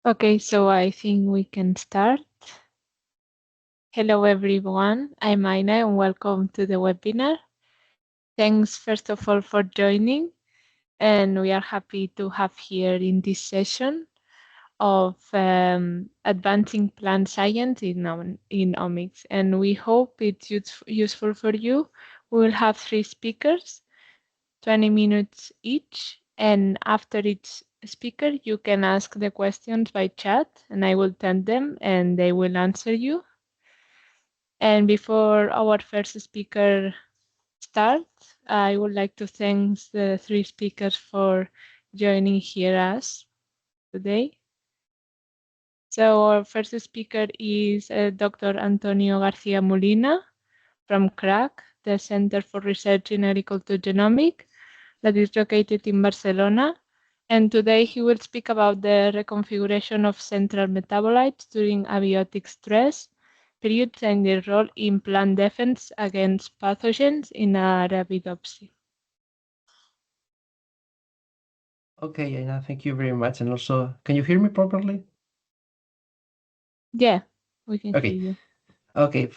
Okay, so I think we can start. Hello everyone, I'm Aina and welcome to the webinar. Thanks first of all for joining, and we are happy to have here in this session of advancing plant science in omics, and we hope it's useful for you. We will have 3 speakers, 20 minutes each, and after each speaker you can ask the questions by chat and I will tell them and they will answer you. And before our first speaker starts, I would like to thank the 3 speakers for joining here us today. So our first speaker is Dr. Antoni Garcia Molina from CRAG, the Center for Research in Agriculture Genomics, that is located in Barcelona. And today he will speak about the reconfiguration of central metabolites during abiotic stress periods and their role in plant defense against pathogens in Arabidopsis. Okay, Aina, thank you very much. And also, can you hear me properly? Yeah, we can Okay. hear you. Okay.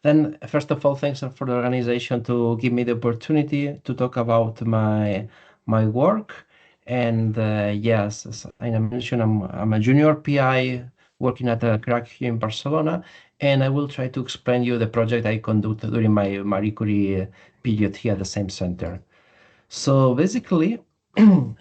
Then, first of all, thanks for the organization to give me the opportunity to talk about my work. And yes, as Aina mentioned, I'm a junior PI working at a CRAG here in Barcelona, and I will try to explain you the project I conducted during my Marie Curie period here at the same center. So basically,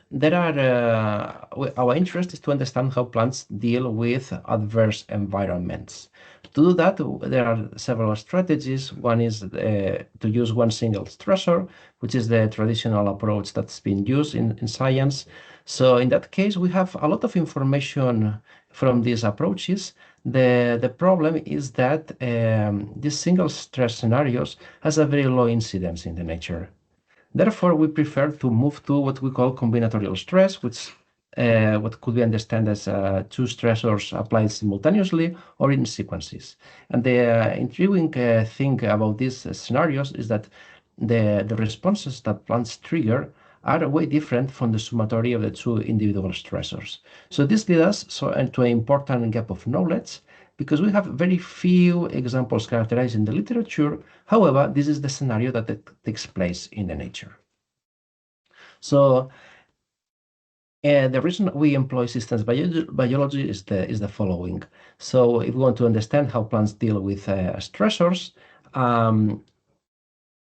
there are our interest is to understand how plants deal with adverse environments. To do that, there are several strategies. One is to use one single stressor, which is the traditional approach that's been used in science. So in that case, we have a lot of information from these approaches. The problem is that these single stress scenarios has a very low incidence in the nature. Therefore, we prefer to move to what we call combinatorial stress, which what could be understood as two stressors applied simultaneously or in sequences. And the intriguing thing about these scenarios is that the responses that plants trigger are way different from the summatory of the two individual stressors. So this leads us into an important gap of knowledge because we have very few examples characterized in the literature. However, this is the scenario that takes place in the nature. So the reason we employ systems biology is the following. So if we want to understand how plants deal with stressors,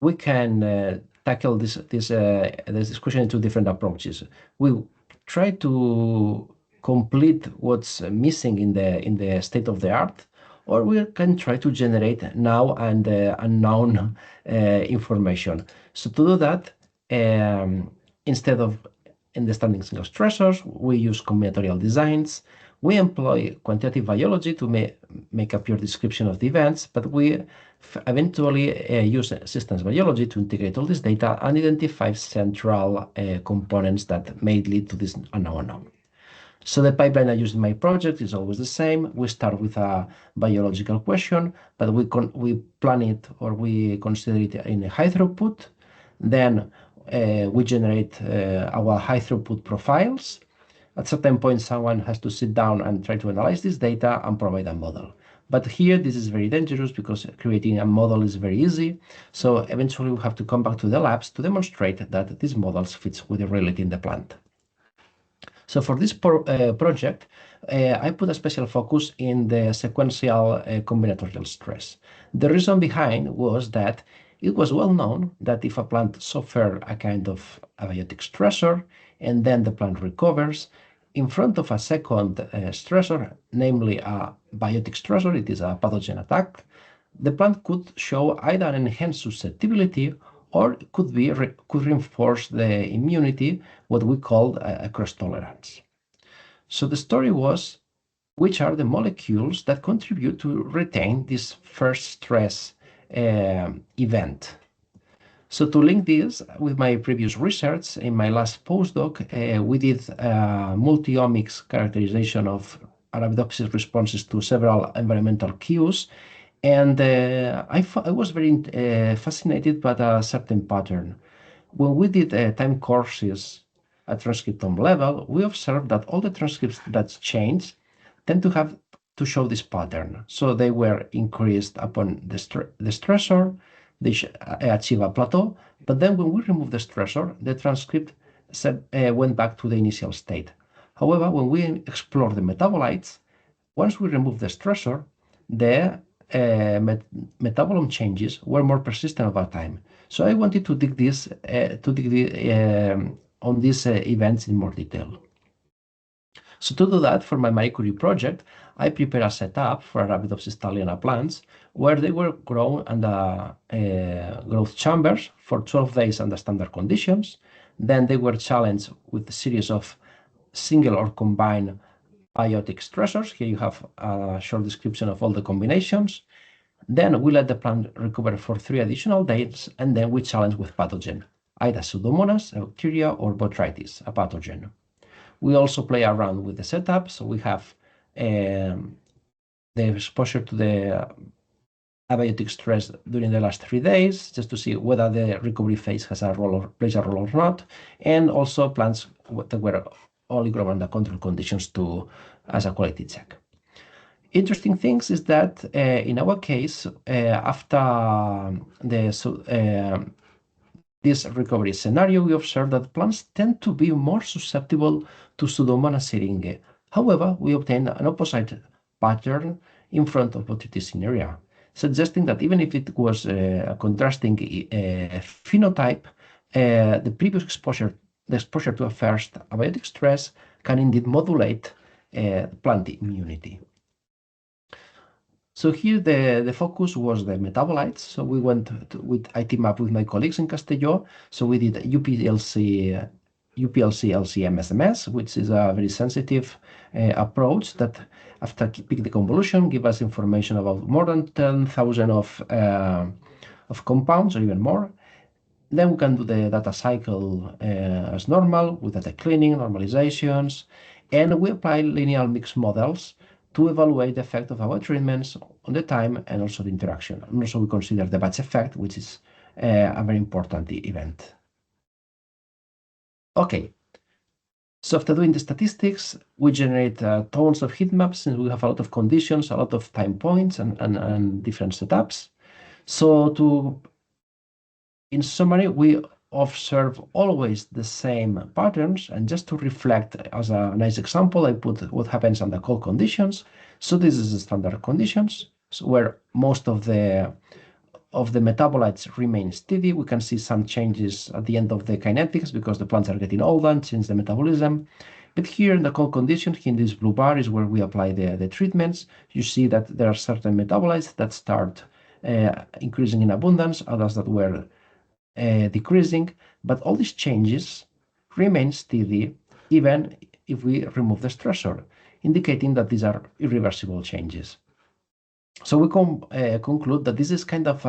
we can tackle this discussion in two different approaches. We try to complete what's missing in the state of the art, or we can try to generate now and unknown information. So to do that, instead of understanding single stressors, we use combinatorial designs. We employ quantitative biology to make a pure description of the events, but we eventually use systems biology to integrate all this data and identify central components that may lead to this unknown. So the pipeline I use in my project is always the same. We start with a biological question, but we plan it or we consider it in a high throughput. Then we generate our high throughput profiles. At certain point, someone has to sit down and try to analyze this data and provide a model. But here, this is very dangerous because creating a model is very easy. So eventually, we have to come back to the labs to demonstrate that these models fits with the reality in the plant. So for this project, I put a special focus in the sequential combinatorial stress. The reason behind was that it was well known that if a plant suffers a kind of abiotic stressor and then the plant recovers, in front of a second stressor, namely a biotic stressor, it is a pathogen attack, the plant could show either an enhanced susceptibility or could reinforce the immunity, what we call a cross tolerance. So the story was, which are the molecules that contribute to retain this first stress event? So to link this with my previous research, in my last postdoc, we did multi-omics characterization of Arabidopsis responses to several environmental cues. And I was very fascinated by a certain pattern. When we did time courses at transcriptome level, we observed that all the transcripts that changed, tend to show this pattern. So they were increased upon the stressor, they achieve a plateau, but then when we remove the stressor, the transcript went back to the initial state. However, when we explore the metabolites, once we remove the stressor, the metabolome changes were more persistent over time. So I wanted to dig on these events in more detail. So to do that, for my Marie Curie project, I prepared a setup for Arabidopsis thaliana plants where they were grown under growth chambers for 12 days under standard conditions. Then they were challenged with a series of single or combined biotic stressors. Here you have a short description of all the combinations. Then we let the plant recover for 3 additional days, and then we challenge with pathogen, either Pseudomonas, a bacteria, or Botrytis, a pathogen. We also play around with the setup, so we have the exposure to the abiotic stress during the last 3 days, just to see whether the recovery phase plays a role or not, and also plants that were only grown under control conditions as a quality check. Interesting things is that in our case, after this recovery scenario, we observed that plants tend to be more susceptible to Pseudomonas syringae. However, we obtained an opposite pattern in front of Botrytis cinerea, suggesting that even if it was a contrasting phenotype, the previous exposure to a first abiotic stress can indeed modulate plant immunity. So here the focus was the metabolites. So we I teamed up with my colleagues in Castelló. So we did UPLC LC-MS, which is a very sensitive approach that after peak deconvolution give us information about more than 10,000 of compounds or even more. Then we can do the data cycle as normal with data cleaning, normalizations, and we apply linear mixed models to evaluate the effect of our treatments on the time and also the interaction. And also we consider the batch effect, which is a very important event. Okay, so after doing the statistics, we generate tons of heat maps since we have a lot of conditions, a lot of time points and different setups. So in summary, we observe always the same patterns, and just to reflect as a nice example, I put what happens under cold conditions. So this is the standard conditions, so where most of the metabolites remain steady. We can see some changes at the end of the kinetics because the plants are getting older and change the metabolism. But here in the cold conditions, in this blue bar is where we apply the treatments. You see that there are certain metabolites that start increasing in abundance, others that were decreasing, but all these changes remain steady even if we remove the stressor, indicating that these are irreversible changes. So we conclude that this is kind of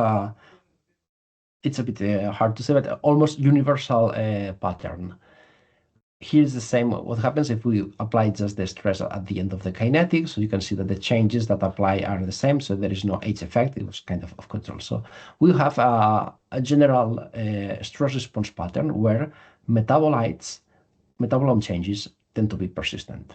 it's a bit hard to say, but almost universal pattern. Here's the same, what happens if we apply just the stress at the end of the kinetics. So you can see that the changes that apply are the same, so there is no age effect. It was kind of control. So we have a general stress response pattern where metabolome changes tend to be persistent.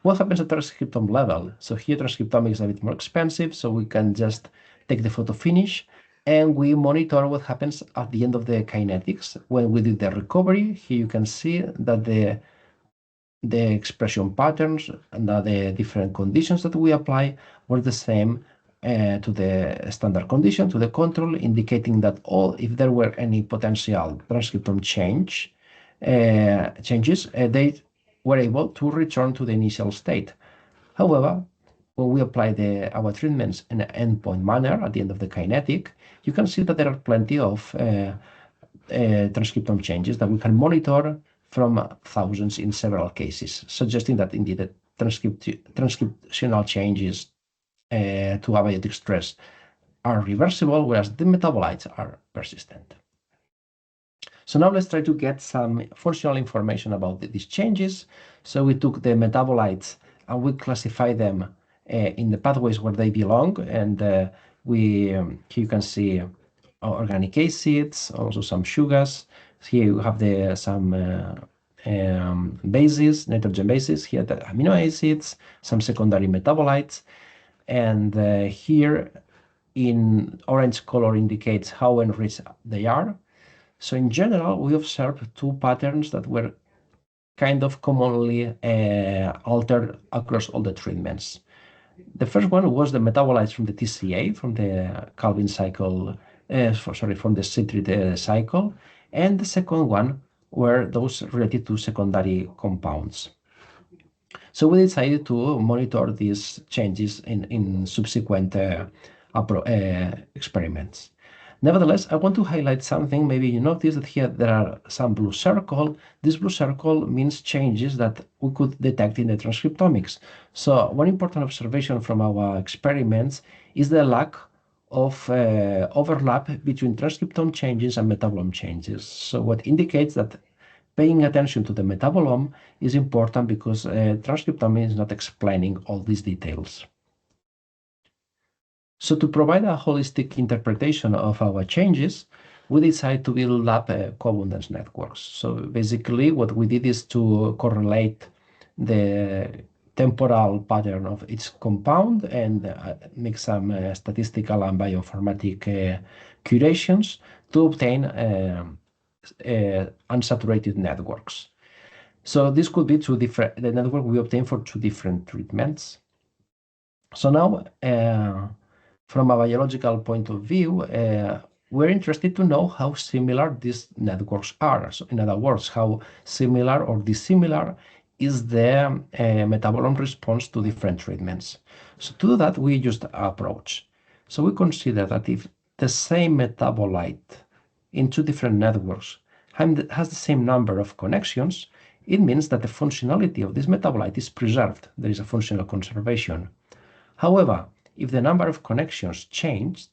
What happens at transcriptome level? So here transcriptomics is a bit more expensive, so we can just take the photo finish and we monitor what happens at the end of the kinetics. When we do the recovery, here you can see that the expression patterns and the different conditions that we apply were the same to the standard condition, to the control, indicating that if there were any potential transcriptome changes, they were able to return to the initial state. However, when we apply our treatments in an endpoint manner at the end of the kinetic, you can see that there are plenty of transcriptome changes that we can monitor from thousands in several cases, suggesting that indeed the transcriptional changes to abiotic stress are reversible, whereas the metabolites are persistent. So now let's try to get some functional information about these changes. So we took the metabolites and we classify them in the pathways where they belong, and here you can see organic acids, also some sugars. Here you have some bases, nitrogen bases, here the amino acids, some secondary metabolites, and here in orange color indicates how enriched they are. So in general, we observed two patterns that were kind of commonly altered across all the treatments. The first one was the metabolites from the TCA, from the Calvin cycle, from the citrate cycle, and the second one were those related to secondary compounds. So we decided to monitor these changes in subsequent experiments. Nevertheless, I want to highlight something. Maybe you notice that here there are some blue circle. This blue circle means changes that we could detect in the transcriptomics. So one important observation from our experiments is the lack of overlap between transcriptome changes and metabolome changes. So what indicates that paying attention to the metabolome is important because transcriptome is not explaining all these details. So to provide a holistic interpretation of our changes, we decided to build up co-abundance networks. So basically what we did is to correlate the temporal pattern of each compound and make some statistical and bioinformatic curations to obtain unsaturated networks. So this could be the network we obtain for two different treatments. So now, from a biological point of view, we're interested to know how similar these networks are. So in other words, how similar or dissimilar is the metabolome response to different treatments. So to do that, we used an approach. So we consider that if the same metabolite in two different networks has the same number of connections, it means that the functionality of this metabolite is preserved. There is a functional conservation. However, if the number of connections changed,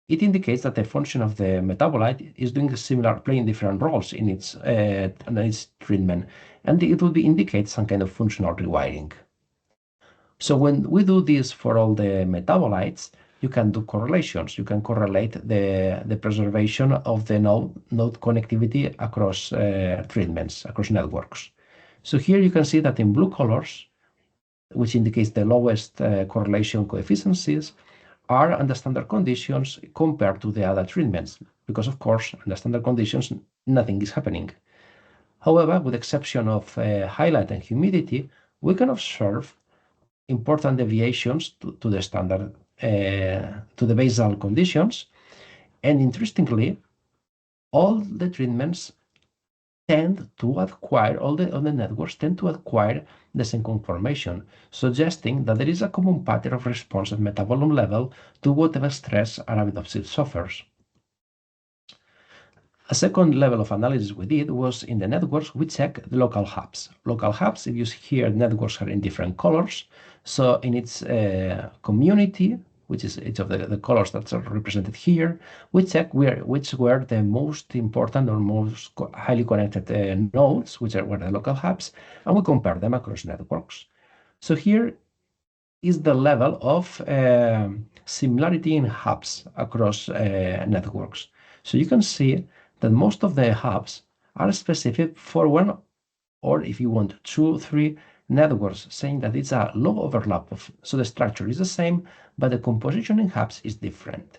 it indicates that the function of the metabolite is doing playing different roles in its treatment, and it would indicate some kind of functional rewiring. So when we do this for all the metabolites, you can do correlations. You can correlate the preservation of the node connectivity across treatments, across networks. So here you can see that in blue colors, which indicates the lowest correlation coefficients, are under standard conditions compared to the other treatments, because of course, under standard conditions, nothing is happening. However, with the exception of highlight and humidity, we can observe important deviations to the standard, to the basal conditions, and interestingly, all the treatments tend to acquire, all the networks tend to acquire the same conformation, suggesting that there is a common pattern of response at metabolome level to whatever stress Arabidopsis suffers. A second level of analysis we did was in the networks, we check the local hubs. Local hubs, if you see here, networks are in different colors. So in its community, which is each of the colors that are represented here, we check which were the most important or most highly connected nodes, which were the local hubs, and we compare them across networks. So here is the level of similarity in hubs across networks. So you can see that most of the hubs are specific for one, or if you want, 2, 3 networks, saying that it's a low overlap so the structure is the same, but the composition in hubs is different.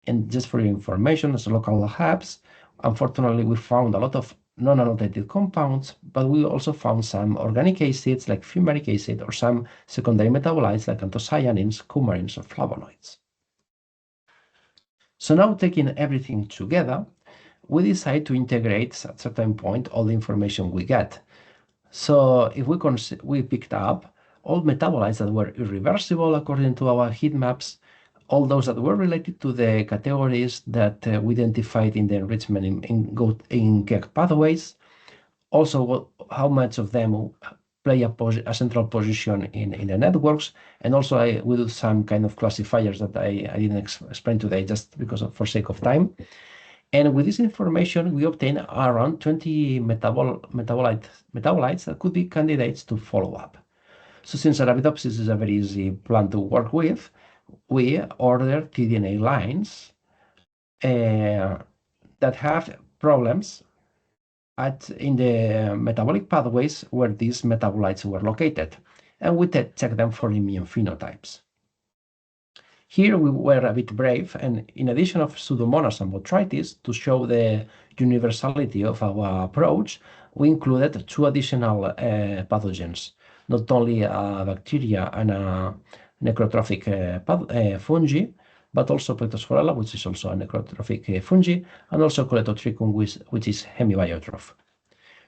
And just for your information, as local hubs, unfortunately, we found a lot of non-annotated compounds, but we also found some organic acids like fumaric acid or some secondary metabolites like anthocyanins, coumarins, or flavonoids. So now, taking everything together, we decide to integrate at a certain point all the information we get. So if we picked up all metabolites that were irreversible according to our heat maps, all those that were related to the categories that we identified in the enrichment in CRAG pathways, also how much of them play a central position in the networks, and also I will do some kind of classifiers that I didn't explain today just because for sake of time. And with this information, we obtain around 20 metabolites that could be candidates to follow up. So since Arabidopsis is a very easy plant to work with, we order tDNA lines that have problems in the metabolic pathways where these metabolites were located, and we check them for immune phenotypes. Here we were a bit brave, and in addition of Pseudomonas and botrytis, to show the universality of our approach, we included two additional pathogens, not only bacteria and necrotrophic fungi, but also Plectosporella, which is also a necrotrophic fungi, and also Coletotrichum, which is hemibiotroph.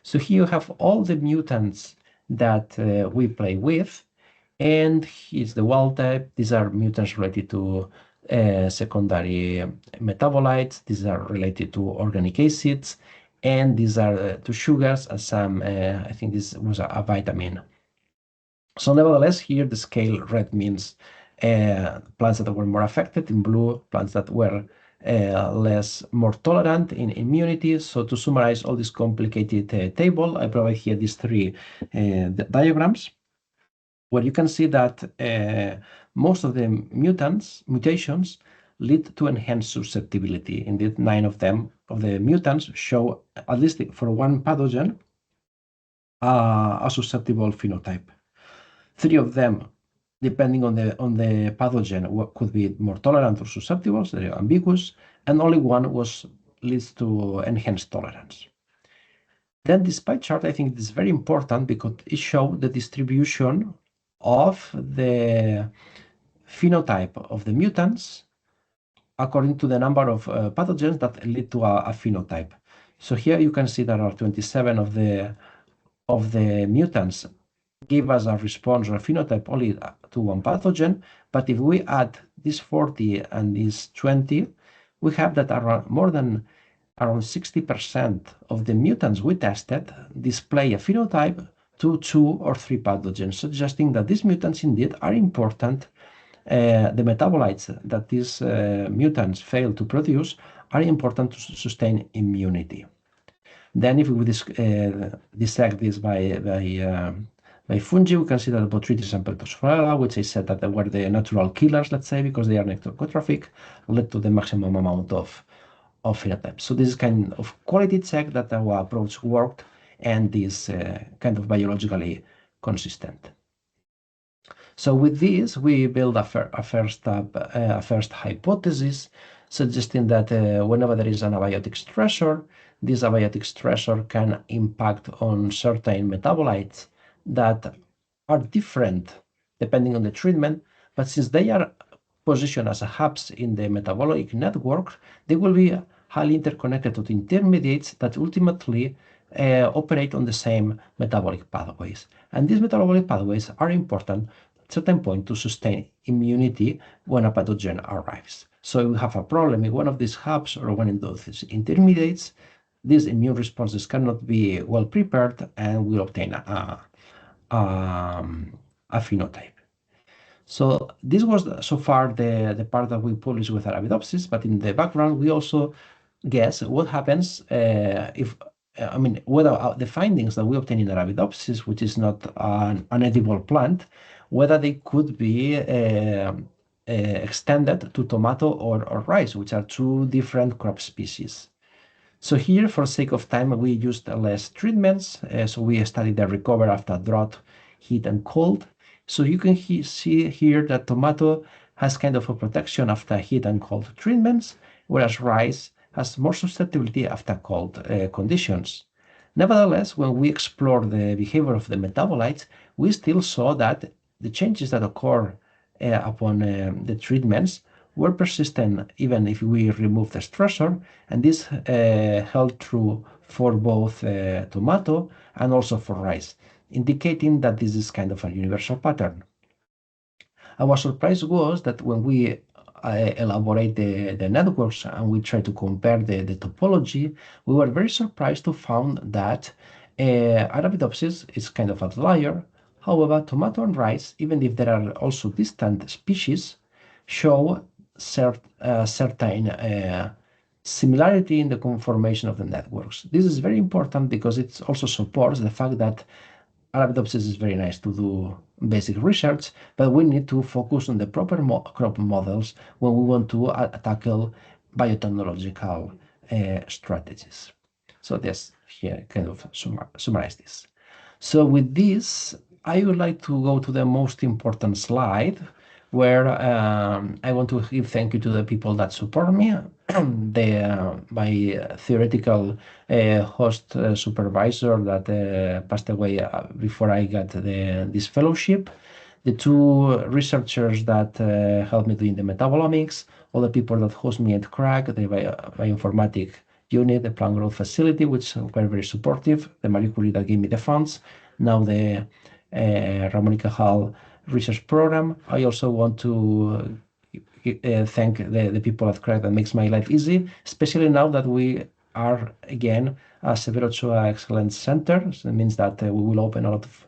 So here you have all the mutants that we play with, and here's the wild type. These are mutants related to secondary metabolites. These are related to organic acids, and these are to sugars and some, I think this was a vitamin. So nevertheless, here the scale red means plants that were more affected, in blue plants that were more tolerant in immunity. So to summarize all this complicated table, I provide here these three diagrams, where you can see that most of the mutations lead to enhanced susceptibility. Indeed, 9 of them, of the mutants, show, at least for one pathogen, a susceptible phenotype. 3 of them, depending on the pathogen, could be more tolerant or susceptible, so they're ambiguous, and only one leads to enhanced tolerance. Then this pie chart, I think, is very important because it shows the distribution of the phenotype of the mutants according to the number of pathogens that lead to a phenotype. So here you can see there are 27 of the mutants give us a response or a phenotype only to one pathogen, but if we add this 40 and this 20, we have that around 60% of the mutants we tested display a phenotype to 2 or 3 pathogens, suggesting that these mutants indeed are important. The metabolites that these mutants fail to produce are important to sustain immunity. Then if we dissect this by fungi, we can see that botrytis and Plectosporella, which I said that they were the natural killers, let's say, because they are necrotrophic, led to the maximum amount of phenotypes. So this is kind of quality check that our approach worked and is kind of biologically consistent. So with this, we build a first hypothesis, suggesting that whenever there is an abiotic stressor, this abiotic stressor can impact on certain metabolites that are different depending on the treatment, but since they are positioned as hubs in the metabolic network, they will be highly interconnected to the intermediates that ultimately operate on the same metabolic pathways. And these metabolic pathways are important at a certain point to sustain immunity when a pathogen arrives. So if we have a problem in one of these hubs or one of those intermediates, these immune responses cannot be well prepared and will obtain a phenotype. So this was so far the part that we published with Arabidopsis, but in the background we also guess what happens whether the findings that we obtain in Arabidopsis, which is not an edible plant, whether they could be extended to tomato or rice, which are two different crop species. So here, for sake of time, we used less treatments. So we studied the recovery after drought, heat, and cold. So you can see here that tomato has kind of a protection after heat and cold treatments, whereas rice has more susceptibility after cold conditions. Nevertheless, when we explore the behavior of the metabolites, we still saw that the changes that occur upon the treatments were persistent even if we remove the stressor, and this held true for both tomato and also for rice, indicating that this is kind of a universal pattern. Our surprise was that when we elaborate the networks and we try to compare the topology, we were very surprised to find that Arabidopsis is kind of an outlier. However, tomato and rice, even if there are also distant species, show certain similarity in the conformation of the networks. This is very important because it also supports the fact that Arabidopsis is very nice to do basic research, but we need to focus on the proper crop models when we want to tackle biotechnological strategies. So that's here kind of summarize this. So with this, I would like to go to the most important slide, where I want to give thank you to the people that support me, my theoretical host supervisor that passed away before I got this fellowship, the two researchers that helped me doing the metabolomics, all the people that host me at CRAG, the bioinformatics unit, the plant growth facility, which were very supportive, the Marie Curie that gave me the funds, now the Ramon y Cajal research program. I also want to thank the people at CRAG that makes my life easy, especially now that we are again a Severo Ochoa Excellence Center. So it means that we will open a lot of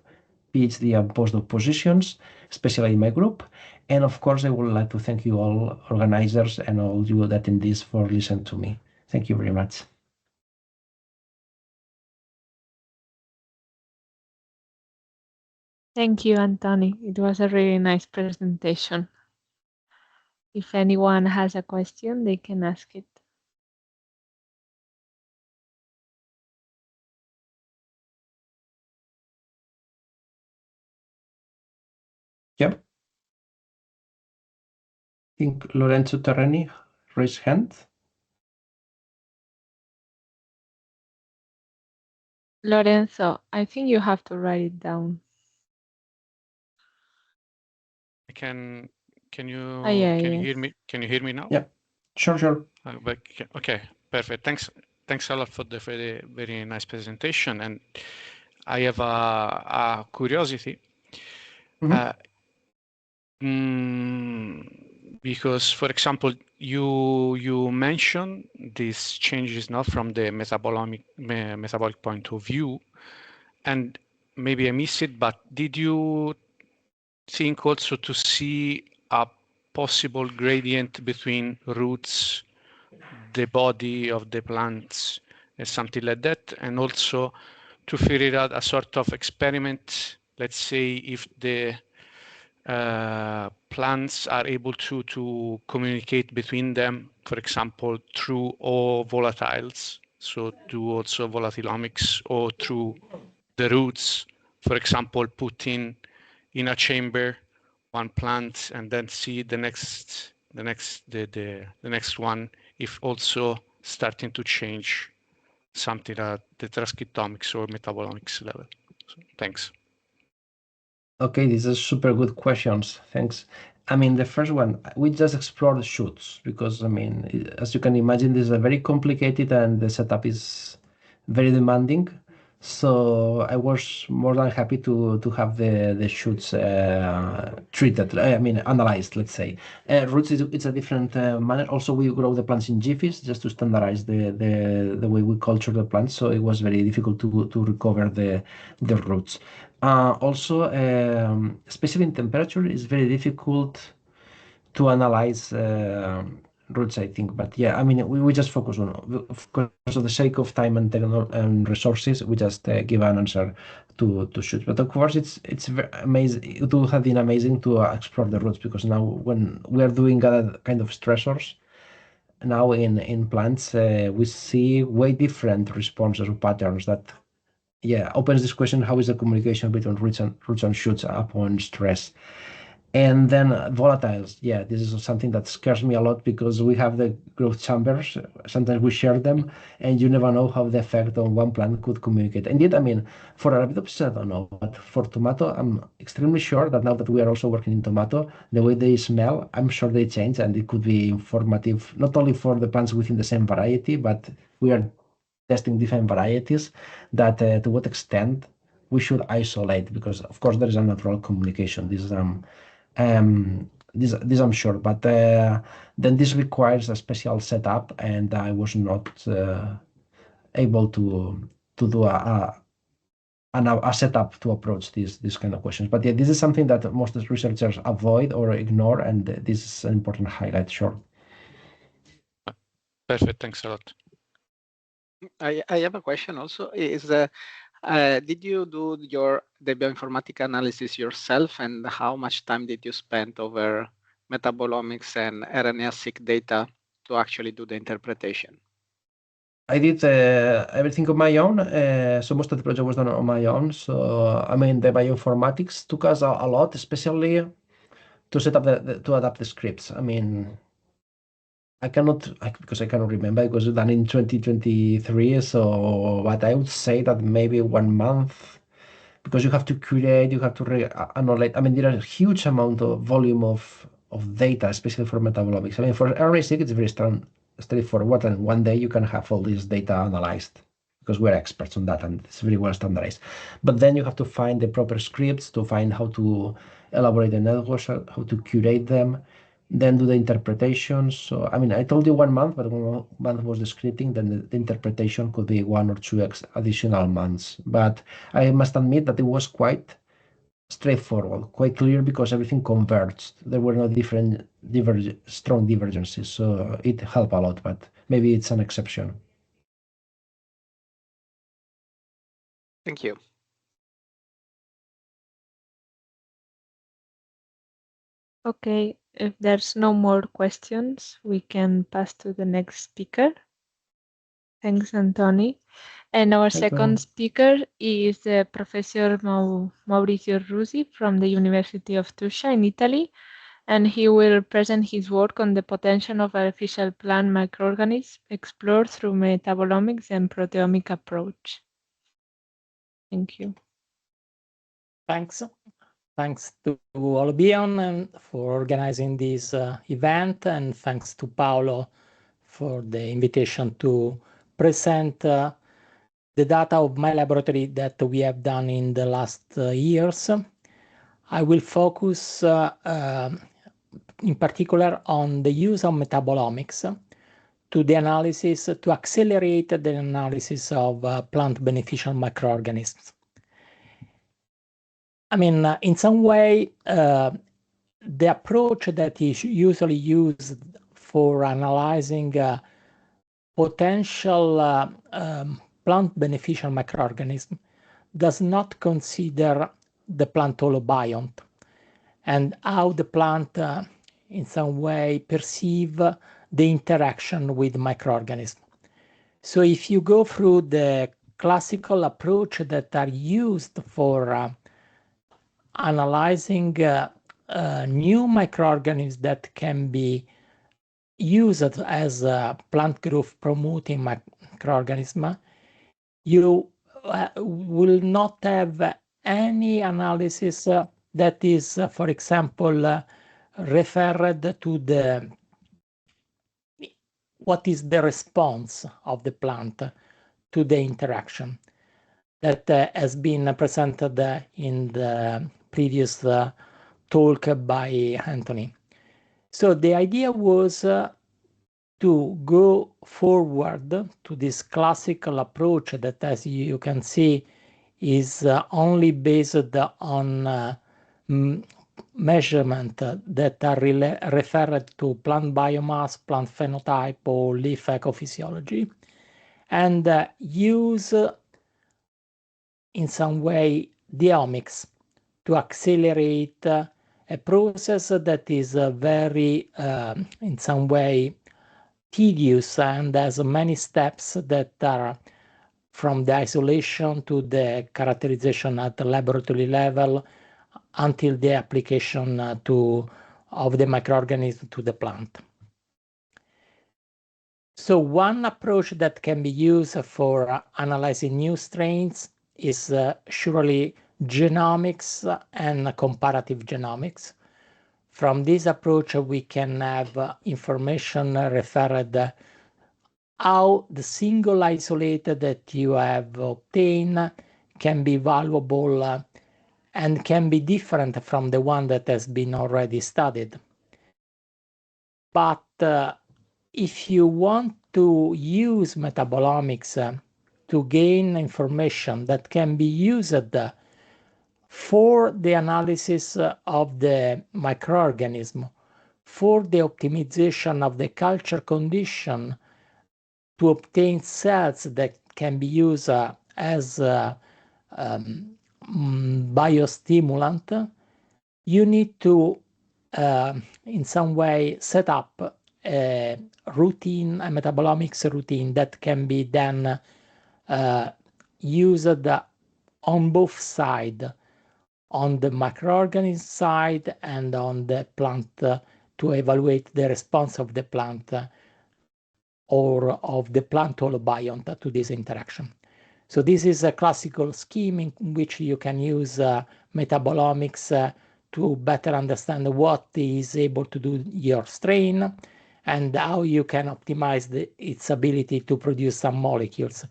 PhD and postdoc positions, especially in my group. And of course, I would like to thank you all organizers and all you attendees for listening to me. Thank you very much. Thank you, Antoni. It was a really nice presentation. If anyone has a question, they can ask it. Yep. I think Lorenzo Terreni raised hand. Lorenzo, I think you have to write it down. Can you yeah, can you yes. hear me? Can you hear me now? Yeah, sure. Okay, perfect. Thanks a lot for the very nice presentation. And I have a curiosity. Because, for example, you mentioned these changes not from the metabolic point of view, and maybe I missed it, but did you think also to see a possible gradient between roots, the body of the plants, and something like that, and also to figure out a sort of experiment, let's say if the plants are able to communicate between them, for example, through all volatiles, so do also volatilomics, or through the roots, for example, put in a chamber one plant and then see the next one, if also starting to change something at the transcriptomics or metabolomics level. So, thanks. Okay, these are super good questions. Thanks. I mean, the first one, we just explored the shoots because, I mean, as you can imagine, this is a very complicated and the setup is very demanding. So I was more than happy to have the shoots treated. I mean, analyzed. Let's say roots it's a different manner. Also, we grow the plants in jiffys just to standardize the way we culture the plants. So it was very difficult to recover the roots. Also, especially in temperature, it's very difficult to analyze roots, I think. But yeah, I mean, we just focus on, of course, for the sake of time and resources, we just give an answer to shoots. But of course, it's very amazing. It would have been amazing to explore the roots because now when we are doing other kind of stressors, now in plants, we see way different responses or patterns that opens this question: how is the communication between roots and shoots upon stress? And then volatiles, this is something that scares me a lot because we have the growth chambers. Sometimes we share them, and you never know how the effect on one plant could communicate. Indeed, I mean, for Arabidopsis, I don't know, but for tomato, I'm extremely sure that now that we are also working in tomato, the way they smell, I'm sure they change, and it could be informative not only for the plants within the same variety, but we are testing different varieties that to what extent we should isolate, because of course there is a natural communication. This I'm sure, but then this requires a special setup, and I was not able to do a setup to approach these kind of questions. But yeah, this is something that most researchers avoid or ignore, and this is an important highlight. Sure. Perfect. Thanks a lot. I have a question also. Did you do the bioinformatic analysis yourself, and how much time did you spend over metabolomics and RNA-seq data to actually do the interpretation? I did everything on my own. So most of the project was done on my own. So I mean, the bioinformatics took us a lot, especially to set up to adapt the scripts. I mean, because I cannot remember. It was done in 2023. So, but I would say that maybe 1 month, because you have to create, you have to analyze. I mean, there are a huge amount of volume of data, especially for metabolomics. I mean, for RNA-seq, it's very straightforward, and one day you can have all this data analyzed because we're experts on that and it's very well standardized. But then you have to find the proper scripts to find how to elaborate the networks, how to curate them, then do the interpretations. So, I mean, I told you 1 month, but 1 month was the scripting, then the interpretation could be 1 or 2 additional months. But I must admit that it was quite straightforward, quite clear, because everything converged. There were no strong divergences, so it helped a lot, but maybe it's an exception. Thank you. Okay, if there's no more questions, we can pass to the next speaker. Thanks, Antoni. And our second speaker is Professor Maurizio Ruzzi from the University of Tuscia in Italy, and he will present his work on the potential of artificial plant microorganisms explored through metabolomics and proteomic approach. Thank you. Thanks. Thanks to oloBion for organizing this event, and thanks to Paolo for the invitation to present the data of my laboratory that we have done in the last years. I will focus in particular on the use of metabolomics to accelerate the analysis of plant beneficial microorganisms. I mean, in some way, the approach that is usually used for analyzing potential plant beneficial microorganism does not consider the plant oloBion and how the plant in some way perceive the interaction with microorganisms. So if you go through the classical approach that are used for analyzing new microorganisms that can be used as a plant growth promoting microorganism, you will not have any analysis that is, for example, referred to what is the response of the plant to the interaction that has been presented in the previous talk by Antoni. So the idea was to go forward to this classical approach that, as you can see, is only based on measurement that are referred to plant biomass, plant phenotype, or leaf ecophysiology, and use in some way the omics to accelerate a process that is very, in some way, tedious and has many steps that are from the isolation to the characterization at the laboratory level until the application of the microorganism to the plant. So one approach that can be used for analyzing new strains is surely genomics and comparative genomics. From this approach, we can have information referred how the single isolate that you have obtained can be valuable and can be different from the one that has been already studied. But if you want to use metabolomics to gain information that can be used for the analysis of the microorganism, for the optimization of the culture condition, to obtain cells that can be used as biostimulant, you need to, in some way, set up a routine, a metabolomics routine that can be then used on both sides, on the microorganism side and on the plant to evaluate the response of the plant or of the plant oloBion to this interaction. So this is a classical scheme in which you can use metabolomics to better understand what is able to do your strain and how you can optimize its ability to produce some molecules.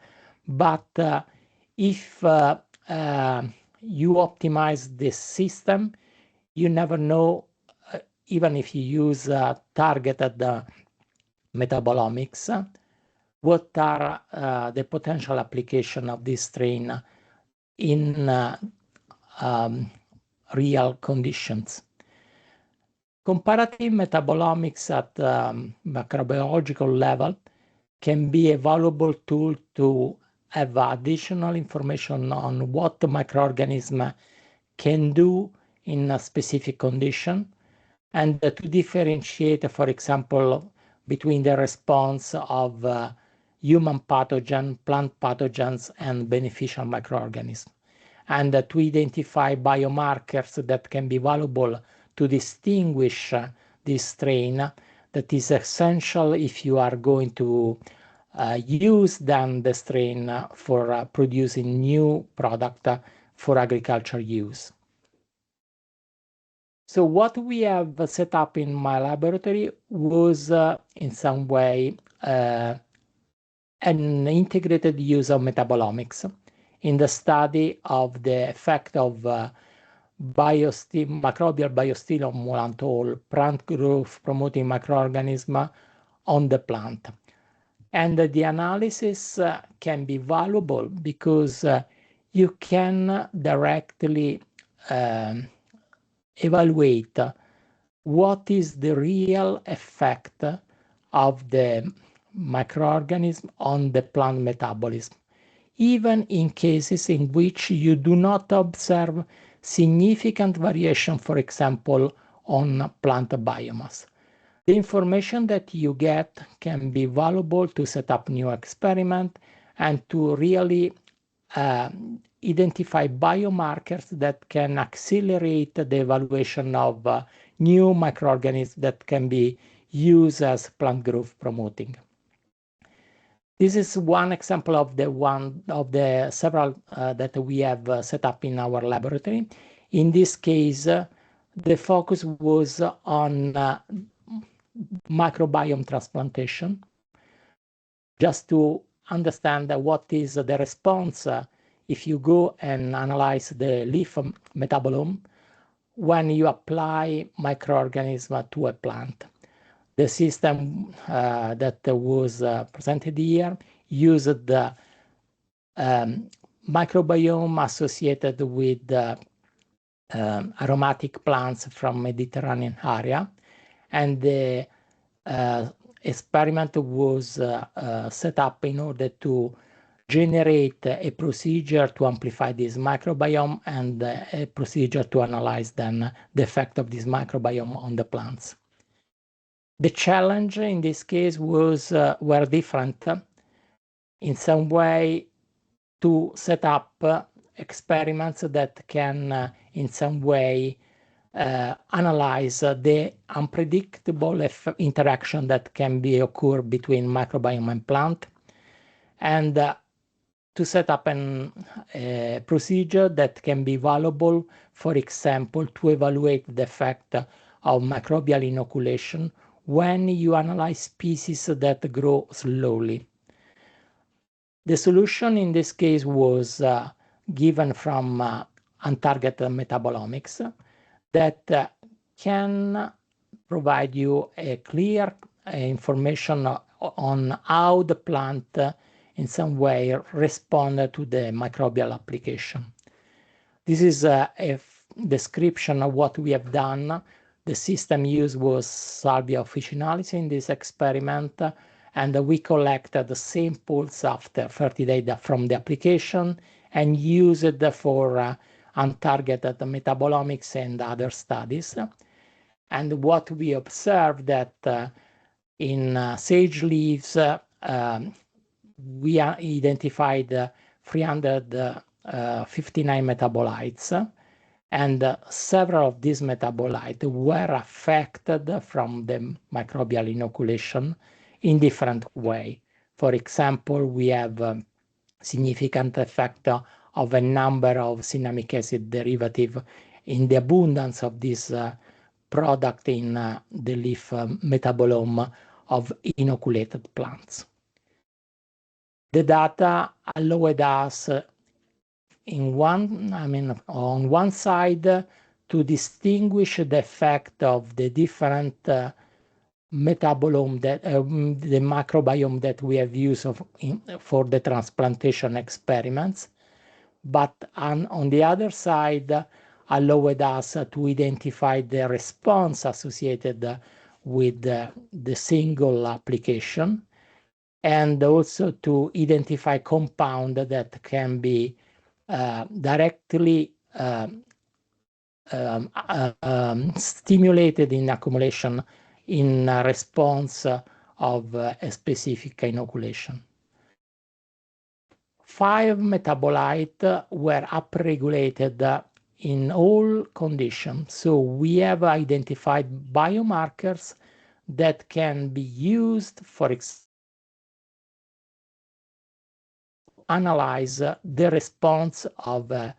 But if you optimize this system, you never know, even if you use targeted metabolomics, what are the potential application of this strain in real conditions. Comparative metabolomics at microbiological level can be a valuable tool to have additional information on what the microorganism can do in a specific condition, and to differentiate, for example, between the response of human pathogen, plant pathogens, and beneficial microorganisms, and to identify biomarkers that can be valuable to distinguish this strain that is essential if you are going to use then the strain for producing new product for agriculture use. So what we have set up in my laboratory was in some way an integrated use of metabolomics in the study of the effect of microbial biostimulant or plant growth promoting microorganism on the plant. And the analysis can be valuable because you can directly evaluate what is the real effect of the microorganism on the plant metabolism, even in cases in which you do not observe significant variation, for example, on plant biomass. The information that you get can be valuable to set up new experiments and to really identify biomarkers that can accelerate the evaluation of new microorganisms that can be used as plant growth promoting. This is one example of the several that we have set up in our laboratory. In this case, the focus was on microbiome transplantation, just to understand what is the response if you go and analyze the leaf metabolome when you apply microorganism to a plant. The system that was presented here used the microbiome associated with aromatic plants from Mediterranean area, and the experiment was set up in order to generate a procedure to amplify this microbiome and a procedure to analyze then the effect of this microbiome on the plants. The challenge in this case were different. In some way, to set up experiments that can in some way analyze the unpredictable interaction that can be occur between microbiome and plant, and to set up a procedure that can be valuable, for example, to evaluate the effect of microbial inoculation when you analyze species that grow slowly. The solution in this case was given from untargeted metabolomics that can provide you a clear information on how the plant in some way respond to the microbial application. This is a description of what we have done. The system used was Salvia officinalis in this experiment, and we collected the samples after 30 days from the application and used it for untargeted metabolomics and other studies. And what we observed that in sage leaves, we identified 359 metabolites, and several of these metabolites were affected from the microbial inoculation in different way. For example, we have significant effect of a number of cinnamic acid derivative in the abundance of this product in the leaf metabolome of inoculated plants. The data allowed us on one side to distinguish the effect of the different metabolome that the microbiome that we have used for the transplantation experiments, but on the other side allowed us to identify the response associated with the single application, and also to identify compound that can be directly stimulated in accumulation in response of a specific inoculation. 5 metabolites were upregulated in all conditions. So we have identified biomarkers that can be used for analyze the response of a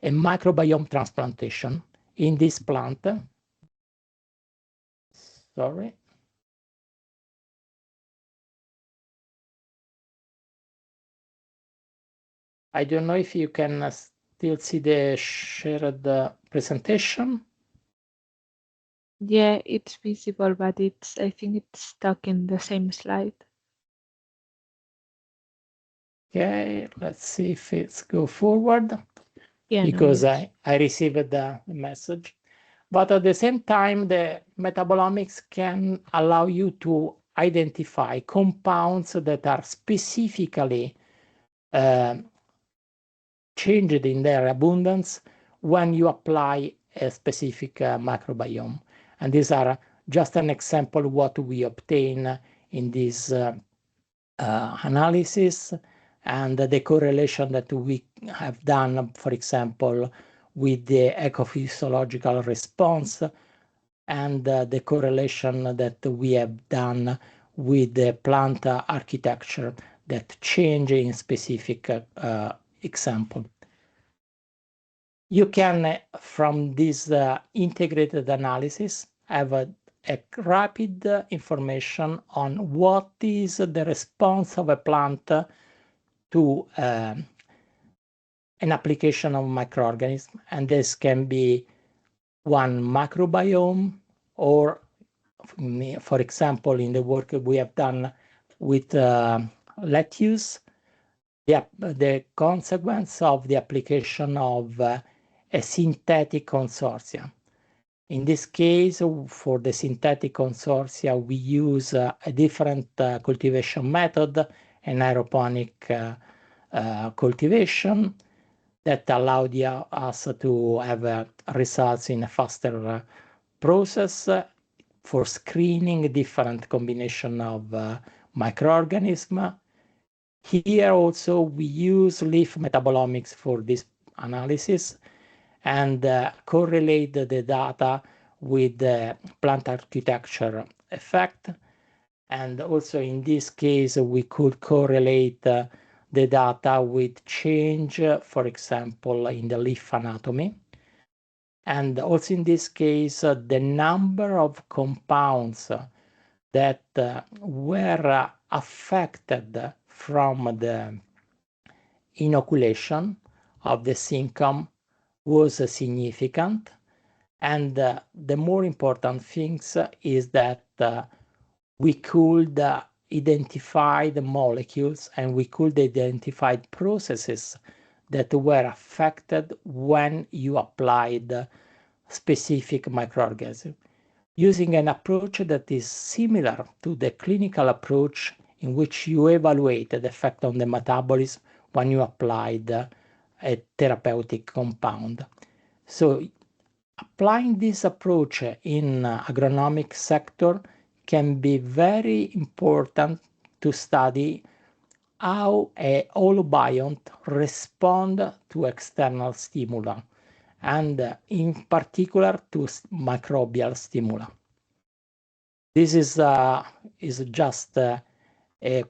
microbiome transplantation in this plant. Sorry. I don't know if you can still see the shared presentation. Yeah, it's visible, but I think it's stuck in the same slide. Okay, let's see if it's go forward. Yeah, because no, yes. I received the message. But at the same time, the metabolomics can allow you to identify compounds that are specifically changed in their abundance when you apply a specific microbiome. And these are just an example of what we obtain in this analysis, and the correlation that we have done, for example, with the ecophysiological response, and the correlation that we have done with the plant architecture that change in specific example. You can, from this integrated analysis, have a rapid information on what is the response of a plant to an application of microorganism, and this can be one microbiome, or for example, in the work we have done with lettuce, the consequence of the application of a synthetic consortia. In this case, for the synthetic consortia, we use a different cultivation method, an aeroponic cultivation that allowed us to have results in a faster process for screening different combination of microorganisms. Here also we use leaf metabolomics for this analysis and correlate the data with the plant architecture effect. And also in this case, we could correlate the data with change, for example, in the leaf anatomy. And also in this case, the number of compounds that were affected from the inoculation of the synchom was significant. And the more important things is that we could identify the molecules, and we could identify processes that were affected when you applied specific microorganism, using an approach that is similar to the clinical approach in which you evaluate the effect on the metabolism when you applied a therapeutic compound. So applying this approach in agronomic sector can be very important to study how a oloBion respond to external stimuli, and in particular to microbial stimuli. This is just a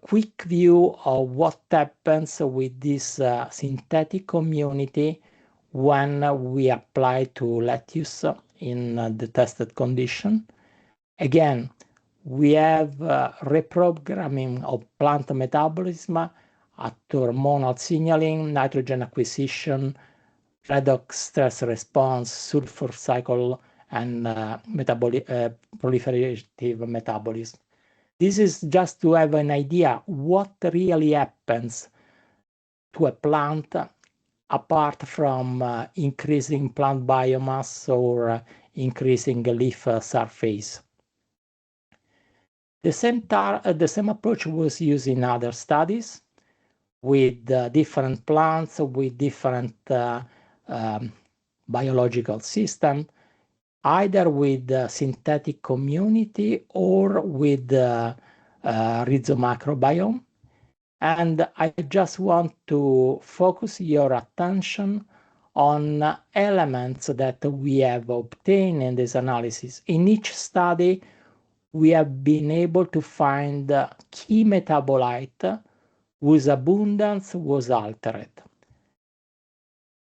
quick view of what happens with this synthetic community when we apply to lettuce in the tested condition. Again, we have reprogramming of plant metabolism at hormonal signaling, nitrogen acquisition, redox stress response, sulfur cycle, and proliferative metabolism. This is just to have an idea what really happens to a plant apart from increasing plant biomass or increasing leaf surface. The same approach was used in other studies with different plants, with different biological system, either with synthetic community or with rhizomicrobiome. And I just want to focus your attention on elements that we have obtained in this analysis. In each study, we have been able to find key metabolite whose abundance was altered.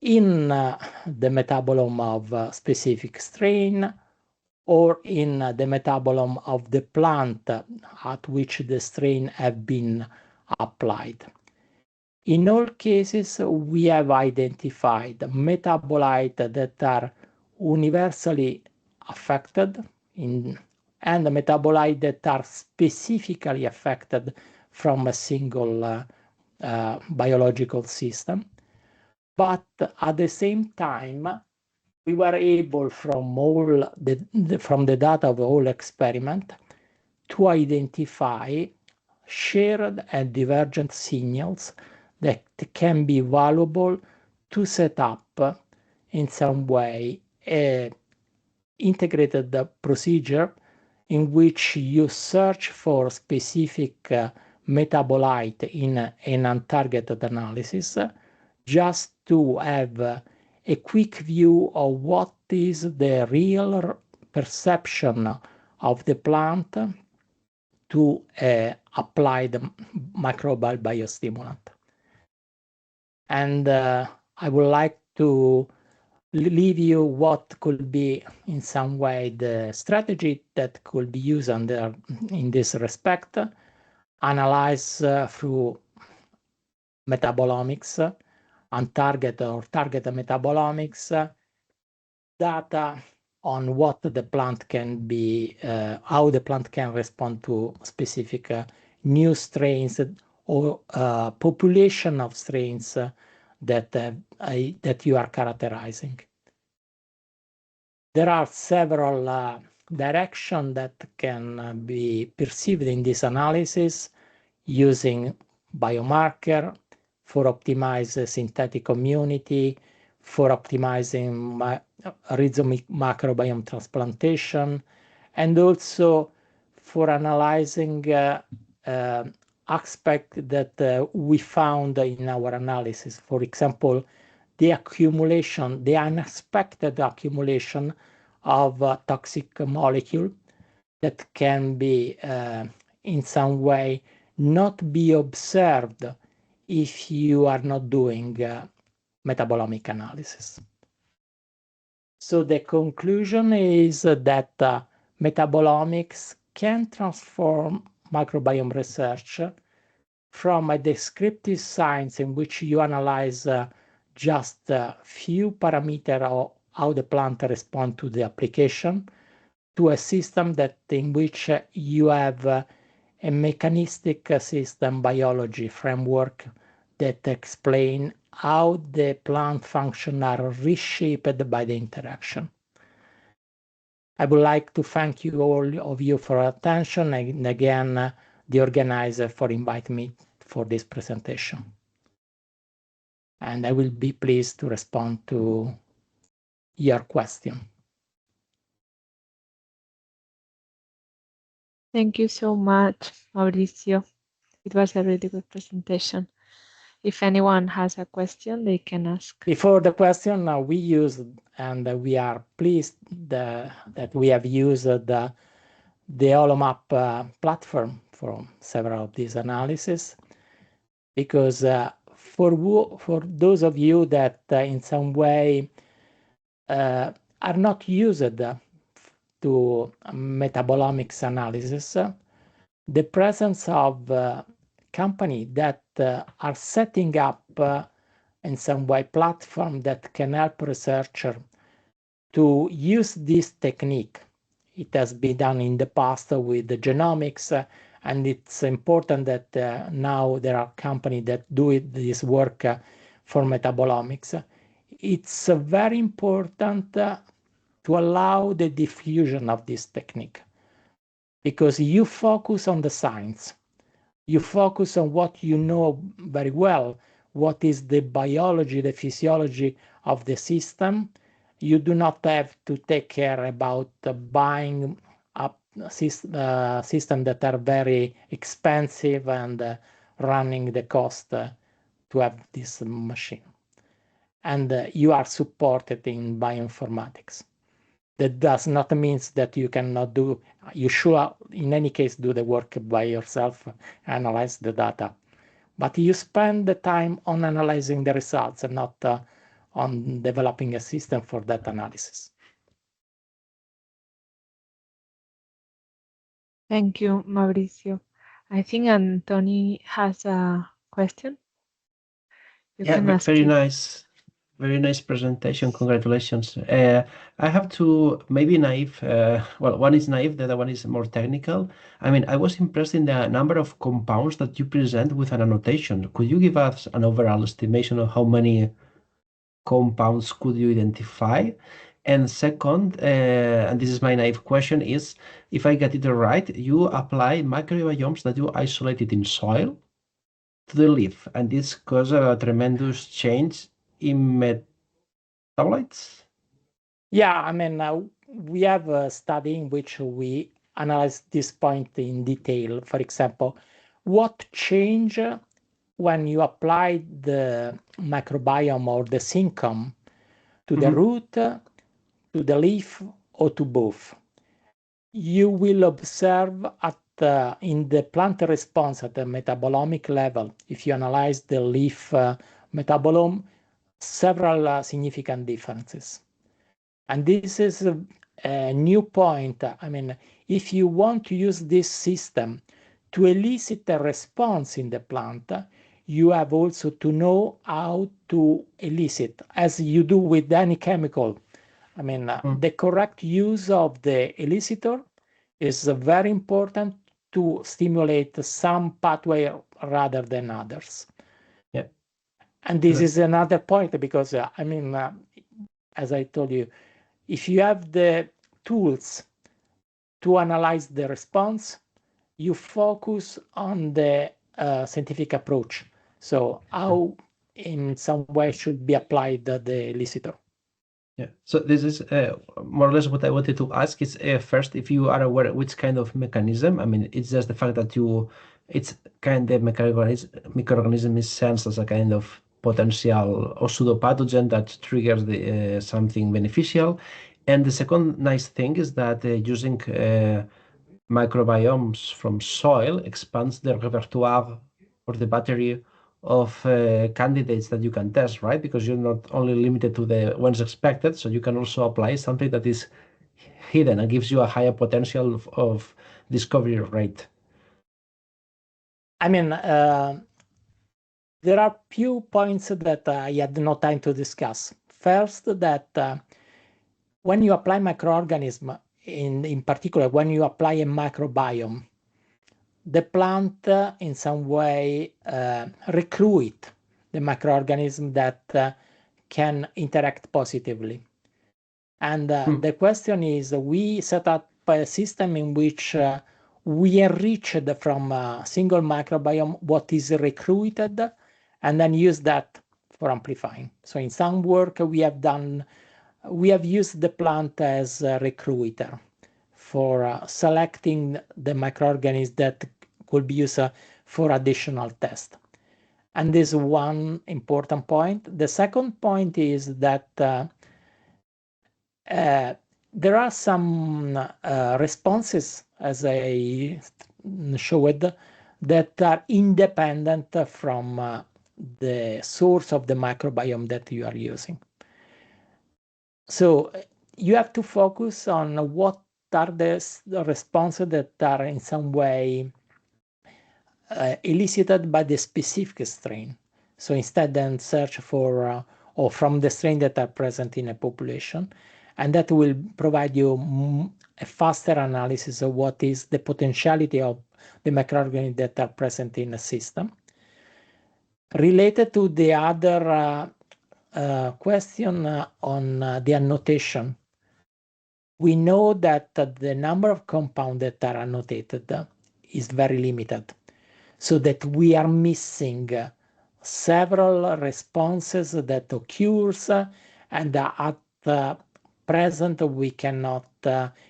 In the metabolome of a specific strain, or in the metabolome of the plant at which the strain have been applied. In all cases, we have identified metabolites that are universally affected and metabolites that are specifically affected from a single biological system. But at the same time, we were able from the data of all experiment to identify shared and divergent signals that can be valuable to set up in some way an integrated procedure in which you search for specific metabolite in an untargeted analysis, just to have a quick view of what is the real perception of the plant to apply the microbial biostimulant. And I would like to leave you what could be in some way the strategy that could be used in this respect. Analyze through metabolomics, untargeted or targeted metabolomics, data on what the plant can be, how the plant can respond to specific new strains or population of strains that you are characterizing. There are several directions that can be perceived in this analysis using biomarker for optimize synthetic community, for optimizing rhizomicrobiome transplantation, and also for analyzing aspects that we found in our analysis. For example, the accumulation, the unexpected accumulation of toxic molecule that can be in some way not be observed if you are not doing metabolomic analysis. So the conclusion is that metabolomics can transform microbiome research from a descriptive science in which you analyze just a few parameters of how the plant responds to the application, to a system that in which you have a mechanistic system biology framework that explain how the plant functions are reshaped by the interaction. I would like to thank you all of you for your attention, and again, the organizer for inviting me for this presentation. And I will be pleased to respond to your question. Thank you so much, Maurizio. It was a really good presentation. If anyone has a question, they can ask. Before the question, we used, and we are pleased that we have used the oloMap platform for several of these analyses, because for those of you that in some way are not used to metabolomics analysis, the presence of company that are setting up in some way platform that can help researcher to use this technique. It has been done in the past with the genomics, and it's important that now there are companies that do this work for metabolomics. It's very important to allow the diffusion of this technique, because you focus on the science. You focus on what you know very well, what is the biology, the physiology of the system. You do not have to take care about buying up systems that are very expensive and running the cost to have this machine. And you are supported in bioinformatics. That does not mean that you cannot do, you should in any case do the work by yourself, analyze the data. But you spend the time on analyzing the results and not on developing a system for that analysis. Thank you, Maurizio. I think Antoni has a question. You can ask very it. nice. Very nice presentation. Congratulations. I have two, maybe naive. Well, one is naive, the other one is more technical. I mean, I was impressed in the number of compounds that you present with an annotation. Could you give us an overall estimation of how many compounds could you identify? And second, and this is my naive question, is if I get it right, you apply microbiomes that you isolated in soil to the leaf, and this causes a tremendous change in metabolites? Yeah, I mean, we have a study in which we analyze this point in detail. For example, what change when you apply the microbiome or the synchome to the root, to the leaf, or to both. You will observe at in the plant response at the metabolomic level, if you analyze the leaf metabolome, several significant differences. And this is a new point. I mean, if you want to use this system to elicit a response in the plant, you have also to know how to elicit, as you do with any chemical. I mean, the correct use of the elicitor is very important to stimulate some pathway rather than others. Yeah. And this is another point, because, I mean, as I told you, if you have the tools to analyze the response, you focus on the scientific approach. So how in some way should be applied the elicitor. Yeah, so this is more or less what I wanted to ask is first, if you are aware which kind of mechanism. I mean, it's just the fact that it's kind of microorganism is sensed as a kind of potential or pseudopathogen that triggers the something beneficial. And the second nice thing is that using microbiomes from soil expands the repertoire or the battery of candidates that you can test, right? Because you're not only limited to the ones expected, so you can also apply something that is hidden and gives you a higher potential of discovery rate. I mean, there are few points that I had no time to discuss. First, that when you apply microorganism, in particular, when you apply a microbiome, the plant in some way recruit the microorganism that can interact positively. And the question is, we set up a system in which we enrich from a single microbiome what is recruited, and then use that for amplifying. So in some work we have done, we have used the plant as a recruiter for selecting the microorganisms that could be used for additional tests. And this is one important point. The second point is that there are some responses, as I showed, that are independent from the source of the microbiome that you are using. So you have to focus on what are the responses that are in some way elicited by the specific strain. So instead then search for or from the strain that are present in a population, and that will provide you a faster analysis of what is the potentiality of the microorganisms that are present in a system. Related to the other question on the annotation, we know that the number of compounds that are annotated is very limited, so that we are missing several responses that occurs, and at present we cannot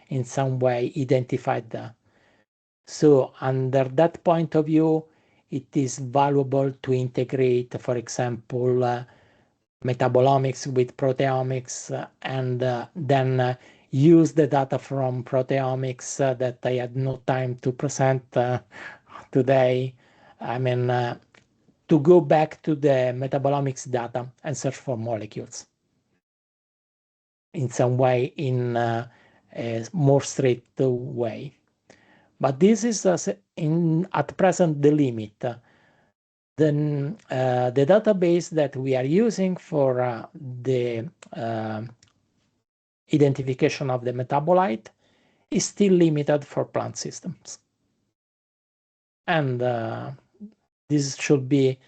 in some way identify them. So under that point of view, it is valuable to integrate, for example, metabolomics with proteomics, and then use the data from proteomics that I had no time to present today. I mean, to go back to the metabolomics data and search for molecules in some way, in a more strict way. But this is at present the limit. Then the database that we are using for the identification of the metabolite is still limited for plant systems. And this should be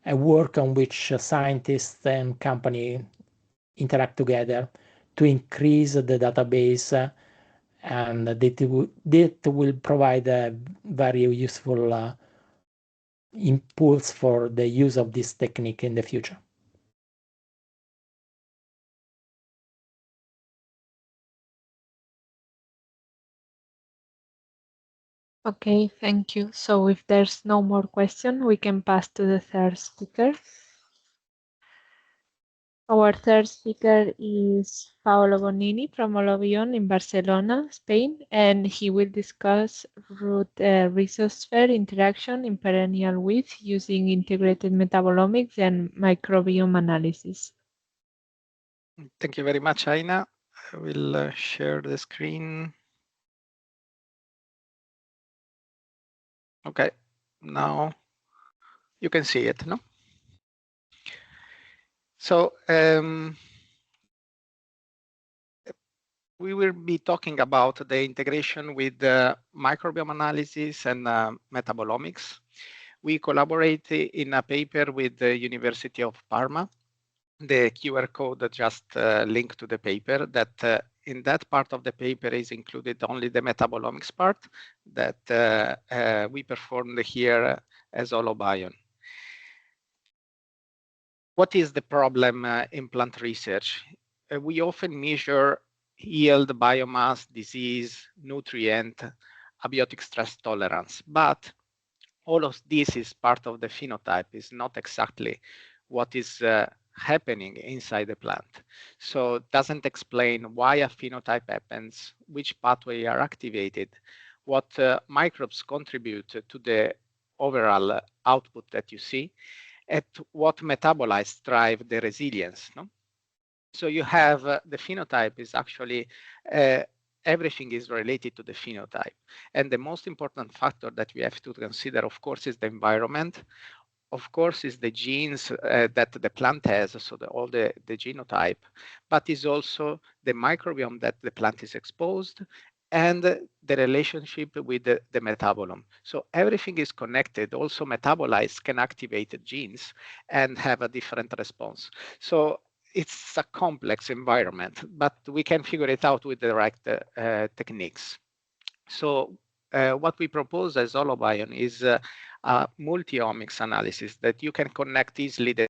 a work on which scientists and company interact together to increase the database, and that will provide a very useful impulse for the use of this technique in the future. Okay, thank you. So if there's no more question, we can pass to the third speaker. Our third speaker is Paolo Bonini from oloBion in Barcelona, Spain, and he will discuss root-rhizosphere interaction in perennial wheat using integrated metabolomics and microbiome analysis. Thank you very much, Aina. I will share the screen. Okay, now you can see it, no? So we will be talking about the integration with microbiome analysis and metabolomics. We collaborate in a paper with the University of Parma. The QR code just linked to the paper, that in that part of the paper is included only the metabolomics part that we performed here as oloBion. What is the problem in plant research? We often measure yield, biomass, disease, nutrient, abiotic stress tolerance, but all of this is part of the phenotype, is not exactly what is happening inside the plant. So it doesn't explain why a phenotype happens, which pathway are activated, what microbes contribute to the overall output that you see, and what metabolites drive the resilience. No? So you have the phenotype is actually everything is related to the phenotype. And the most important factor that we have to consider, of course, is the environment. Of course, is the genes that the plant has, so all the genotype, but is also the microbiome that the plant is exposed, and the relationship with the metabolome. So everything is connected. Also, metabolites can activate genes and have a different response. So it's a complex environment, but we can figure it out with the right techniques. So what we propose as oloBion is a multi-omics analysis that you can connect easily the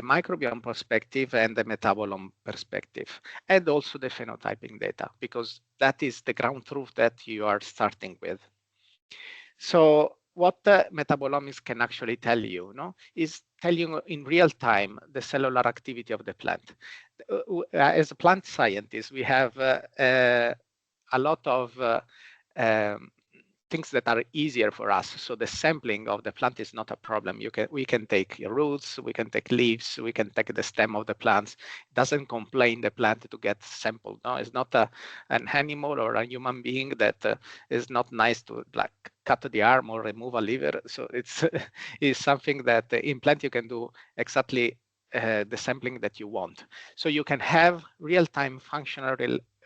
the microbiome perspective and the metabolome perspective, and also the phenotyping data, because that is the ground truth that you are starting with. So what metabolomics can actually tell you, is tell you in real time the cellular activity of the plant. As a plant scientist, we have a lot of things that are easier for us. So the sampling of the plant is not a problem. We can take roots, we can take leaves, we can take the stem of the plants. It doesn't complain the plant to get sampled. No, it's not an animal or a human being that is not nice to like cut the arm or remove a liver. So it's something that in plant you can do exactly the sampling that you want. So you can have real-time functional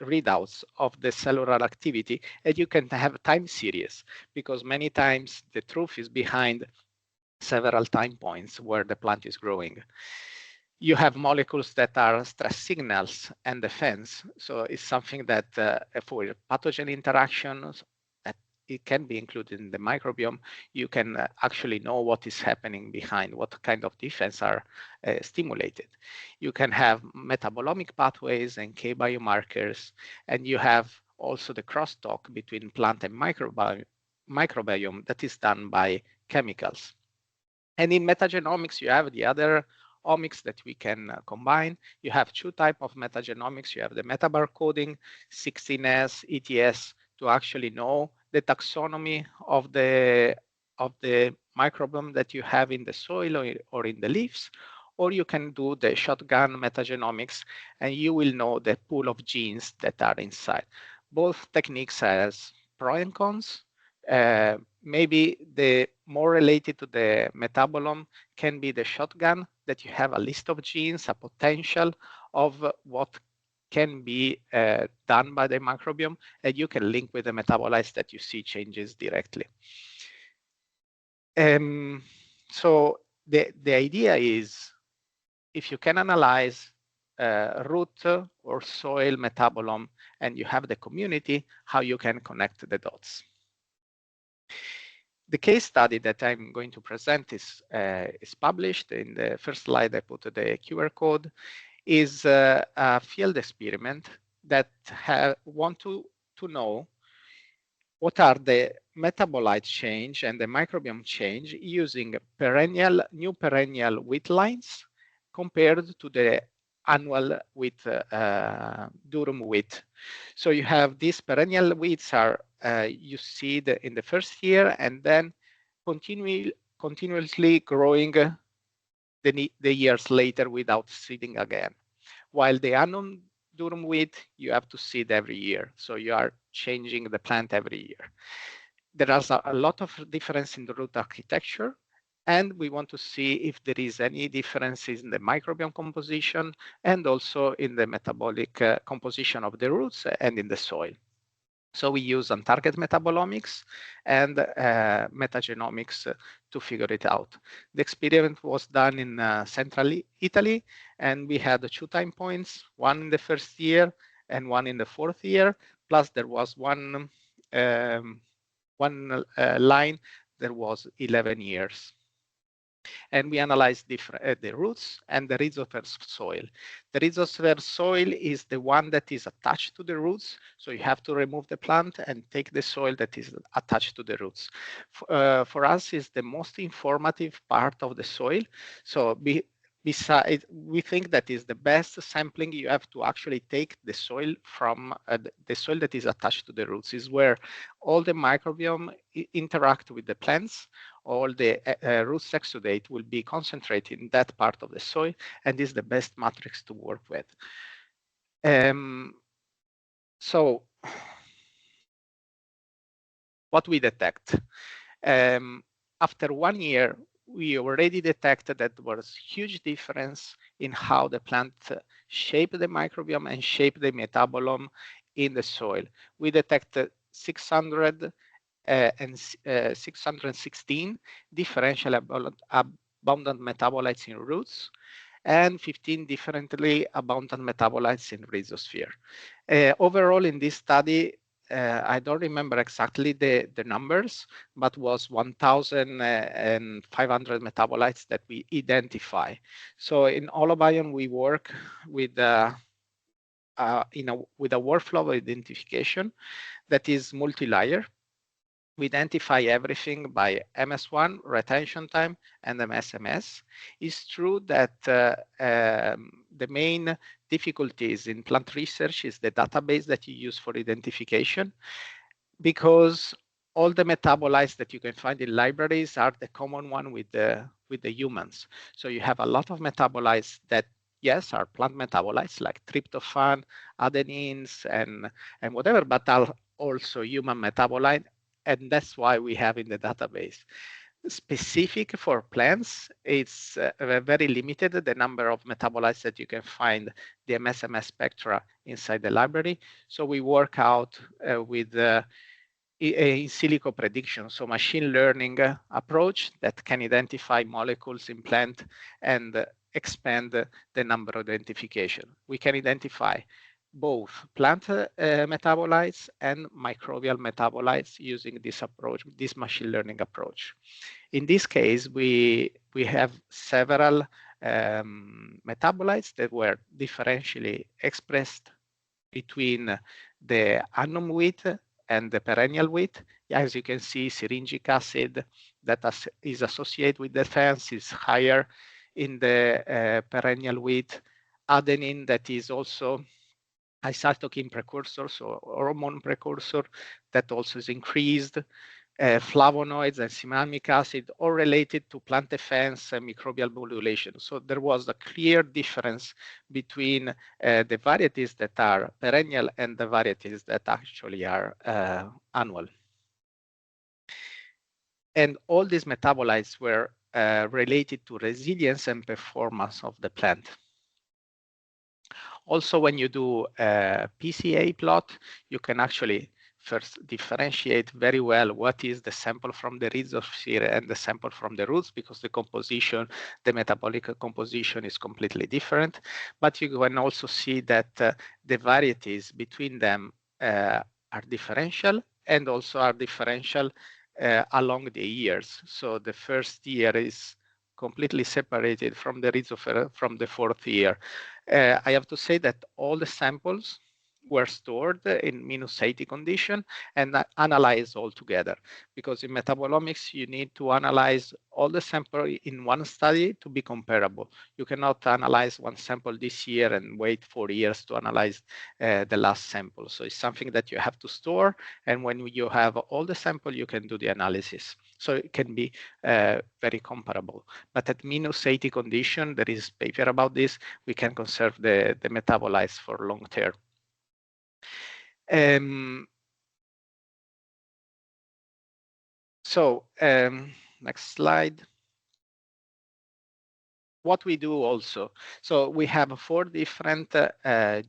readouts of the cellular activity, and you can have time series, because many times the truth is behind several time points where the plant is growing. You have molecules that are stress signals and defense. So it's something that for pathogen interactions, it can be included in the microbiome. You can actually know what is happening behind, what kind of defense are stimulated. You can have metabolomic pathways and K biomarkers, and you have also the crosstalk between plant and microbiome that is done by chemicals. And in metagenomics, you have the other omics that we can combine. You have two types of metagenomics. You have the metabarcoding, 16S, ETS, to actually know the taxonomy of the microbiome that you have in the soil or in the leaves, or you can do the shotgun metagenomics, and you will know the pool of genes that are inside. Both techniques has pros and cons. Maybe the more related to the metabolome can be the shotgun, that you have a list of genes, a potential of what can be done by the microbiome, and you can link with the metabolites that you see changes directly. So the idea is, if you can analyze root or soil metabolome and you have the community, how you can connect the dots. The case study that I'm going to present is published. In the first slide, I put the QR code. Is a field experiment that want to know what are the metabolite change and the microbiome change using new perennial wheat lines compared to the annual wheat, durum wheat. So you have these perennial wheats are you see in the first year, and then continuously growing the years later without seeding again. While the unknown durum wheat, you have to seed every year. So you are changing the plant every year. There is a lot of difference in the root architecture, and we want to see if there is any differences in the microbiome composition and also in the metabolic composition of the roots and in the soil. So we use on-target metabolomics and metagenomics to figure it out. The experiment was done in central Italy, and we had 2 time points, one in the first year and one in the 4th year, plus there was one line that was 11 years. And we analyzed the roots and the rhizosphere soil. The rhizosphere soil is the one that is attached to the roots. So you have to remove the plant and take the soil that is attached to the roots. For us, is the most informative part of the soil. So besides, we think that is the best sampling. You have to actually take the soil from the soil that is attached to the roots, is where all the microbiome interact with the plants. All the root exudate will be concentrated in that part of the soil, and is the best matrix to work with. So what we detect? After 1 year, we already detected that there was huge difference in how the plant shape the microbiome and shape the metabolome in the soil. We detected 616 differential abundant metabolites in roots and 15 differently abundant metabolites in rhizosphere. Overall, in this study, I don't remember exactly the numbers, but was 1,500 metabolites that we identify. So in oloBion, we work with with a workflow of identification that is multi-layer. We identify everything by MS1, retention time, and MSMS. It's true that the main difficulties in plant research is the database that you use for identification, because all the metabolites that you can find in libraries are the common one with the humans. So you have a lot of metabolites that, yes, are plant metabolites like tryptophan, adenines, and whatever, but are also human metabolite, and that's why we have in the database. Specific for plants, it's very limited, the number of metabolites that you can find the MSMS spectra inside the library. So we work out with in silico prediction, so machine learning approach that can identify molecules in plant and expand the number of identification. We can identify both plant metabolites and microbial metabolites using this approach, this machine learning approach. In this case, we have several metabolites that were differentially expressed between the annum wheat and the perennial wheat. As you can see, syringic acid that is associated with defense is higher in the perennial wheat. Adenine that is also a cytokine precursor, so hormone precursor, that also is increased. Flavonoids and cinnamic acid, all related to plant defense and microbial modulation. So there was a clear difference between the varieties that are perennial and the varieties that actually are annual. And all these metabolites were related to resilience and performance of the plant. Also, when you do a PCA plot, you can actually first differentiate very well what is the sample from the rhizosphere and the sample from the roots, because the composition, the metabolic composition is completely different. But you can also see that the varieties between them are differential, and also are differential along the years. So the first year is completely separated from the rhizosphere from the fourth year. I have to say that all the samples were stored in -80 condition and analyzed all together, because in metabolomics you need to analyze all the sample in one study to be comparable. You cannot analyze one sample this year and wait 4 years to analyze the last sample. So it's something that you have to store, and when you have all the sample, you can do the analysis. So it can be very comparable. But at -80 condition, there is paper about this, we can conserve the metabolites for long term. Next slide. What we do also, so we have 4 different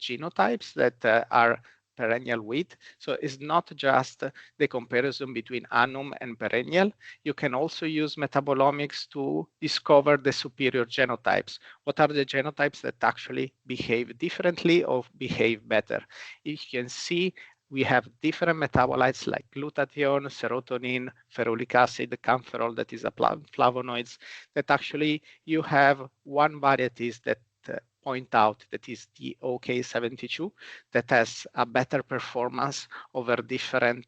genotypes that are perennial wheat. So it's not just the comparison between annum and perennial. You can also use metabolomics to discover the superior genotypes. What are the genotypes that actually behave differently or behave better? You can see we have different metabolites like glutathione, serotonin, ferulic acid, camphorol, that is a flavonoids, that actually you have one varieties that point out, that is the OK72, that has a better performance over different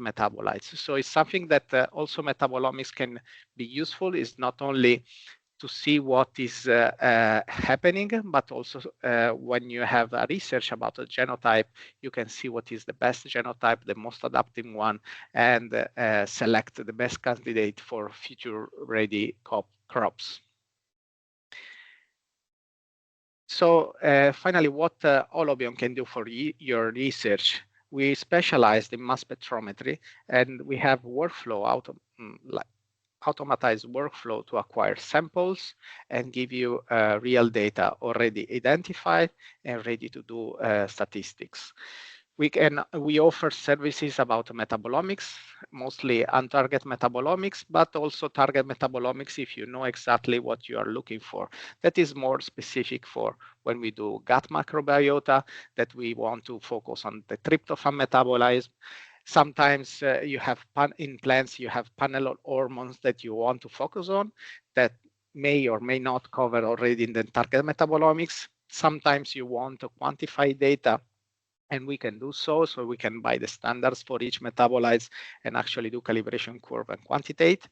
metabolites. So it's something that also metabolomics can be useful. Is not only to see what is happening, but also when you have a research about a genotype, you can see what is the best genotype, the most adaptive one, and select the best candidate for future ready crops. So finally, what oloBion can do for your research. We specialized in mass spectrometry, and we have workflow automatized workflow to acquire samples and give you real data already identified and ready to do statistics. We offer services about metabolomics, mostly on-target metabolomics, but also target metabolomics if you know exactly what you are looking for. That is more specific for when we do gut microbiota, that we want to focus on the tryptophan metabolism. Sometimes you have in plants, you have panel of hormones that you want to focus on that may or may not cover already in the target metabolomics. Sometimes you want to quantify data, and we can do so. So we can buy the standards for each metabolites and actually do calibration curve and quantitate.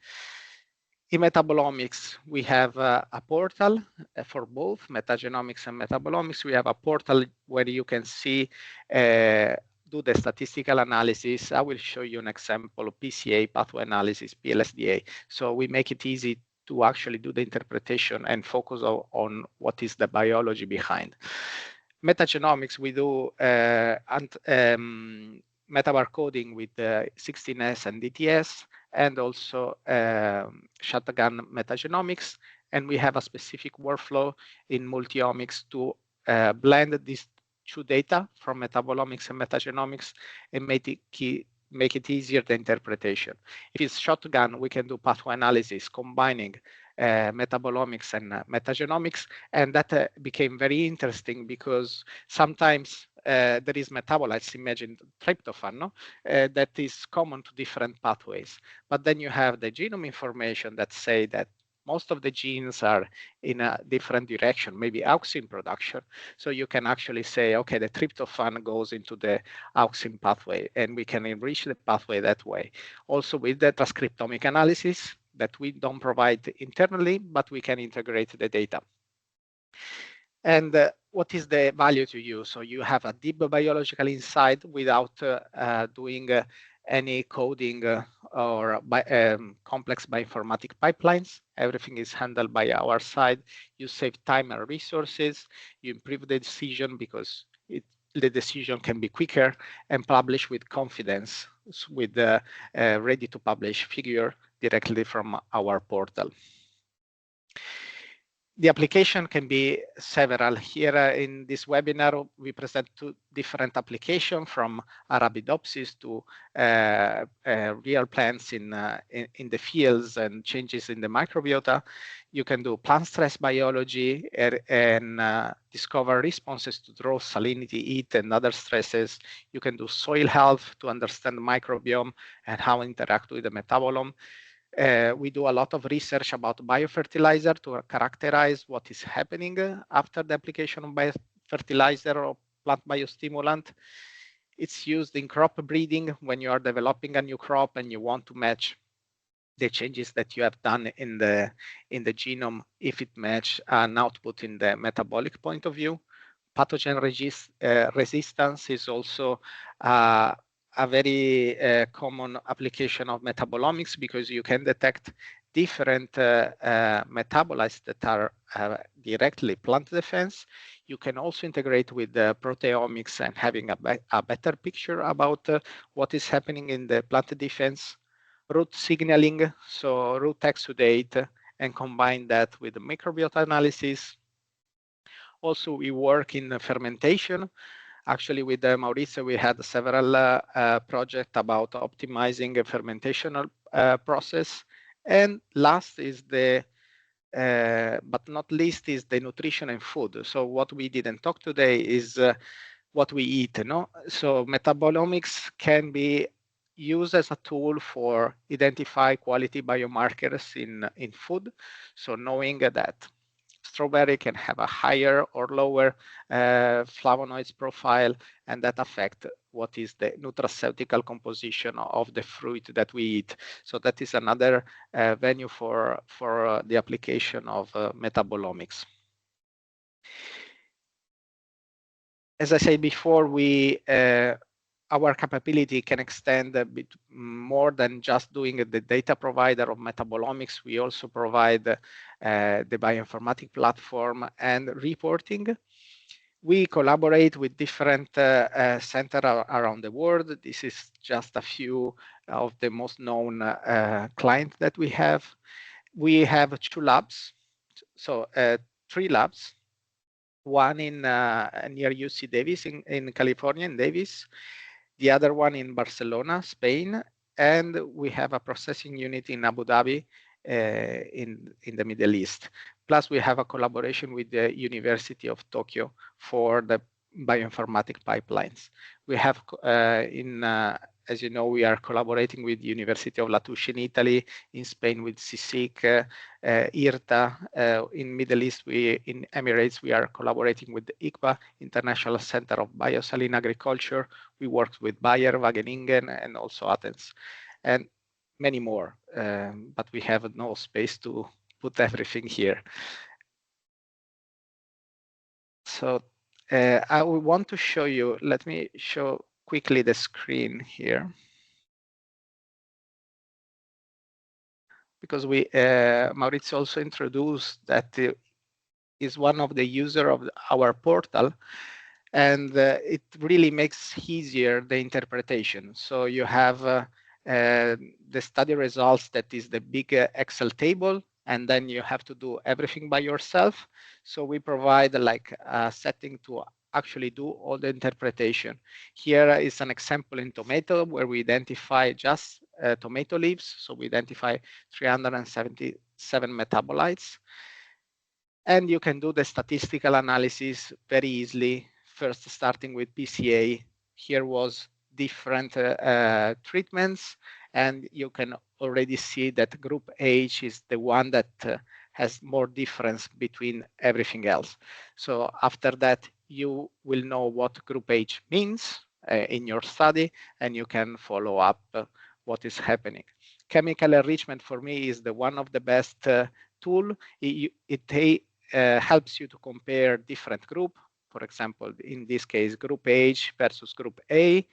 In metabolomics, we have a portal for both metagenomics and metabolomics. We have a portal where you can see, do the statistical analysis. I will show you an example of PCA, pathway analysis, PLSDA. So we make it easy to actually do the interpretation and focus on what is the biology behind. Metagenomics, we do metabarcoding with 16S and DTS, and also shotgun metagenomics. And we have a specific workflow in multi-omics to blend these two data from metabolomics and metagenomics and make it easier, the interpretation. If it's shotgun, we can do pathway analysis combining metabolomics and metagenomics, and that became very interesting because sometimes there is metabolites, imagine tryptophan, no? That is common to different pathways. But then you have the genome information that say that most of the genes are in a different direction, maybe auxin production. So you can actually say, okay, the tryptophan goes into the auxin pathway, and we can enrich the pathway that way. Also with the transcriptomic analysis that we don't provide internally, but we can integrate the data. And what is the value to you? So you have a deep biological insight without doing any coding or complex bioinformatic pipelines. Everything is handled by our side. You save time and resources. You improve the decision because the decision can be quicker, and publish with confidence with the ready to publish figure directly from our portal. The application can be several. Here in this webinar, we present two different applications, from Arabidopsis to real plants in the fields and changes in the microbiota. You can do plant stress biology and discover responses to drought, salinity, heat, and other stresses. You can do soil health to understand the microbiome and how it interacts with the metabolome. We do a lot of research about biofertilizer to characterize what is happening after the application of biofertilizer or plant biostimulant. It's used in crop breeding when you are developing a new crop and you want to match the changes that you have done in the genome, if it match an output in the metabolic point of view. Pathogen resistance is also a very common application of metabolomics, because you can detect different metabolites that are directly plant defense. You can also integrate with the proteomics and having a better picture about what is happening in the plant defense. Root signaling, so root exudate, and combine that with the microbiota analysis. Also, we work in fermentation. Actually, with Maurizio, we had several projects about optimizing a fermentational process. And last is but not least, is the nutrition and food. So what we didn't talk today is what we eat. No? So metabolomics can be used as a tool for identify quality biomarkers in food. So knowing that strawberry can have a higher or lower flavonoids profile, and that affect what is the nutraceutical composition of the fruit that we eat. So that is another venue for the application of metabolomics. As I said before, our capability can extend a bit more than just doing the data provider of metabolomics. We also provide the bioinformatic platform and reporting. We collaborate with different centers around the world. This is just a few of the most known clients that we have. We have 2 labs, so 3 labs. one in near UC Davis in California, in Davis, the other one in Barcelona, Spain, and we have a processing unit in Abu Dhabi in the Middle East. Plus, we have a collaboration with the University of Tokyo for the bioinformatic pipelines. We have as you know, we are collaborating with the University of La Tuscia in Italy, in Spain with CSIC, IRTA. In Middle East, in Emirates, we are collaborating with the ICBA, International Center of Biosaline Agriculture. We worked with Bayer, Wageningen, and also Athens, and many more, but we have no space to put everything here. So I want to show you, let me show quickly the screen here. Because Maurizio also introduced that is one of the user of our portal, and it really makes easier the interpretation. So you have the study results, that is the big Excel table, and then you have to do everything by yourself. So we provide like a setting to actually do all the interpretation. Here is an example in tomato where we identify just tomato leaves. So we identify 377 metabolites. And you can do the statistical analysis very easily, first starting with PCA. Here was different treatments, and you can already see that group H is the one that has more difference between everything else. So after that, you will know what group H means in your study, and you can follow up what is happening. Chemical enrichment for me is the one of the best tool. It helps you to compare different group. For example, in this case, group H versus group A,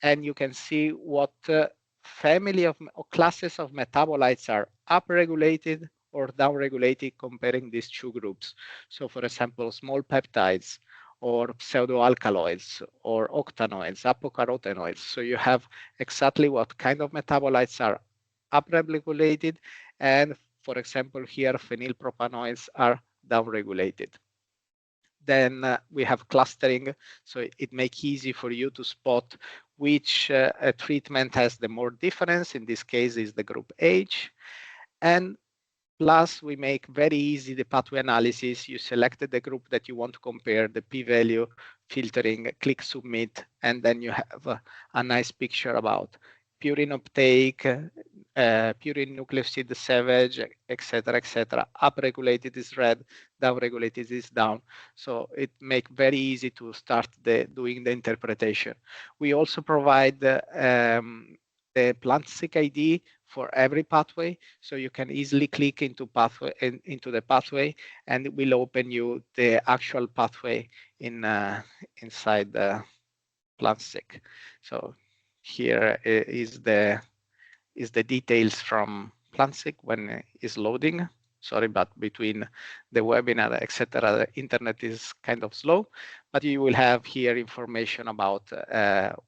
and you can see what family of or classes of metabolites are upregulated or downregulated comparing these two groups. So for example, small peptides or pseudoalkaloids or octanoids, apocarotenoids. So you have exactly what kind of metabolites are upregulated, and for example, here phenylpropanoids are downregulated. Then we have clustering, so it makes easy for you to spot which treatment has the more difference. In this case is the group H. And plus we make very easy the pathway analysis. You selected the group that you want to compare, the p-value, filtering, click submit, and then you have a nice picture about purine uptake, purine nucleoside savage, etc. Upregulated is red, downregulated is down. So it makes very easy to start doing the interpretation. We also provide the plant-seq ID for every pathway, so you can easily click into the pathway, and it will open you the actual pathway inside the plant-seq. So here is the details from plant-seq when it's loading. Sorry, but between the webinar, etc., the internet is kind of slow, but you will have here information about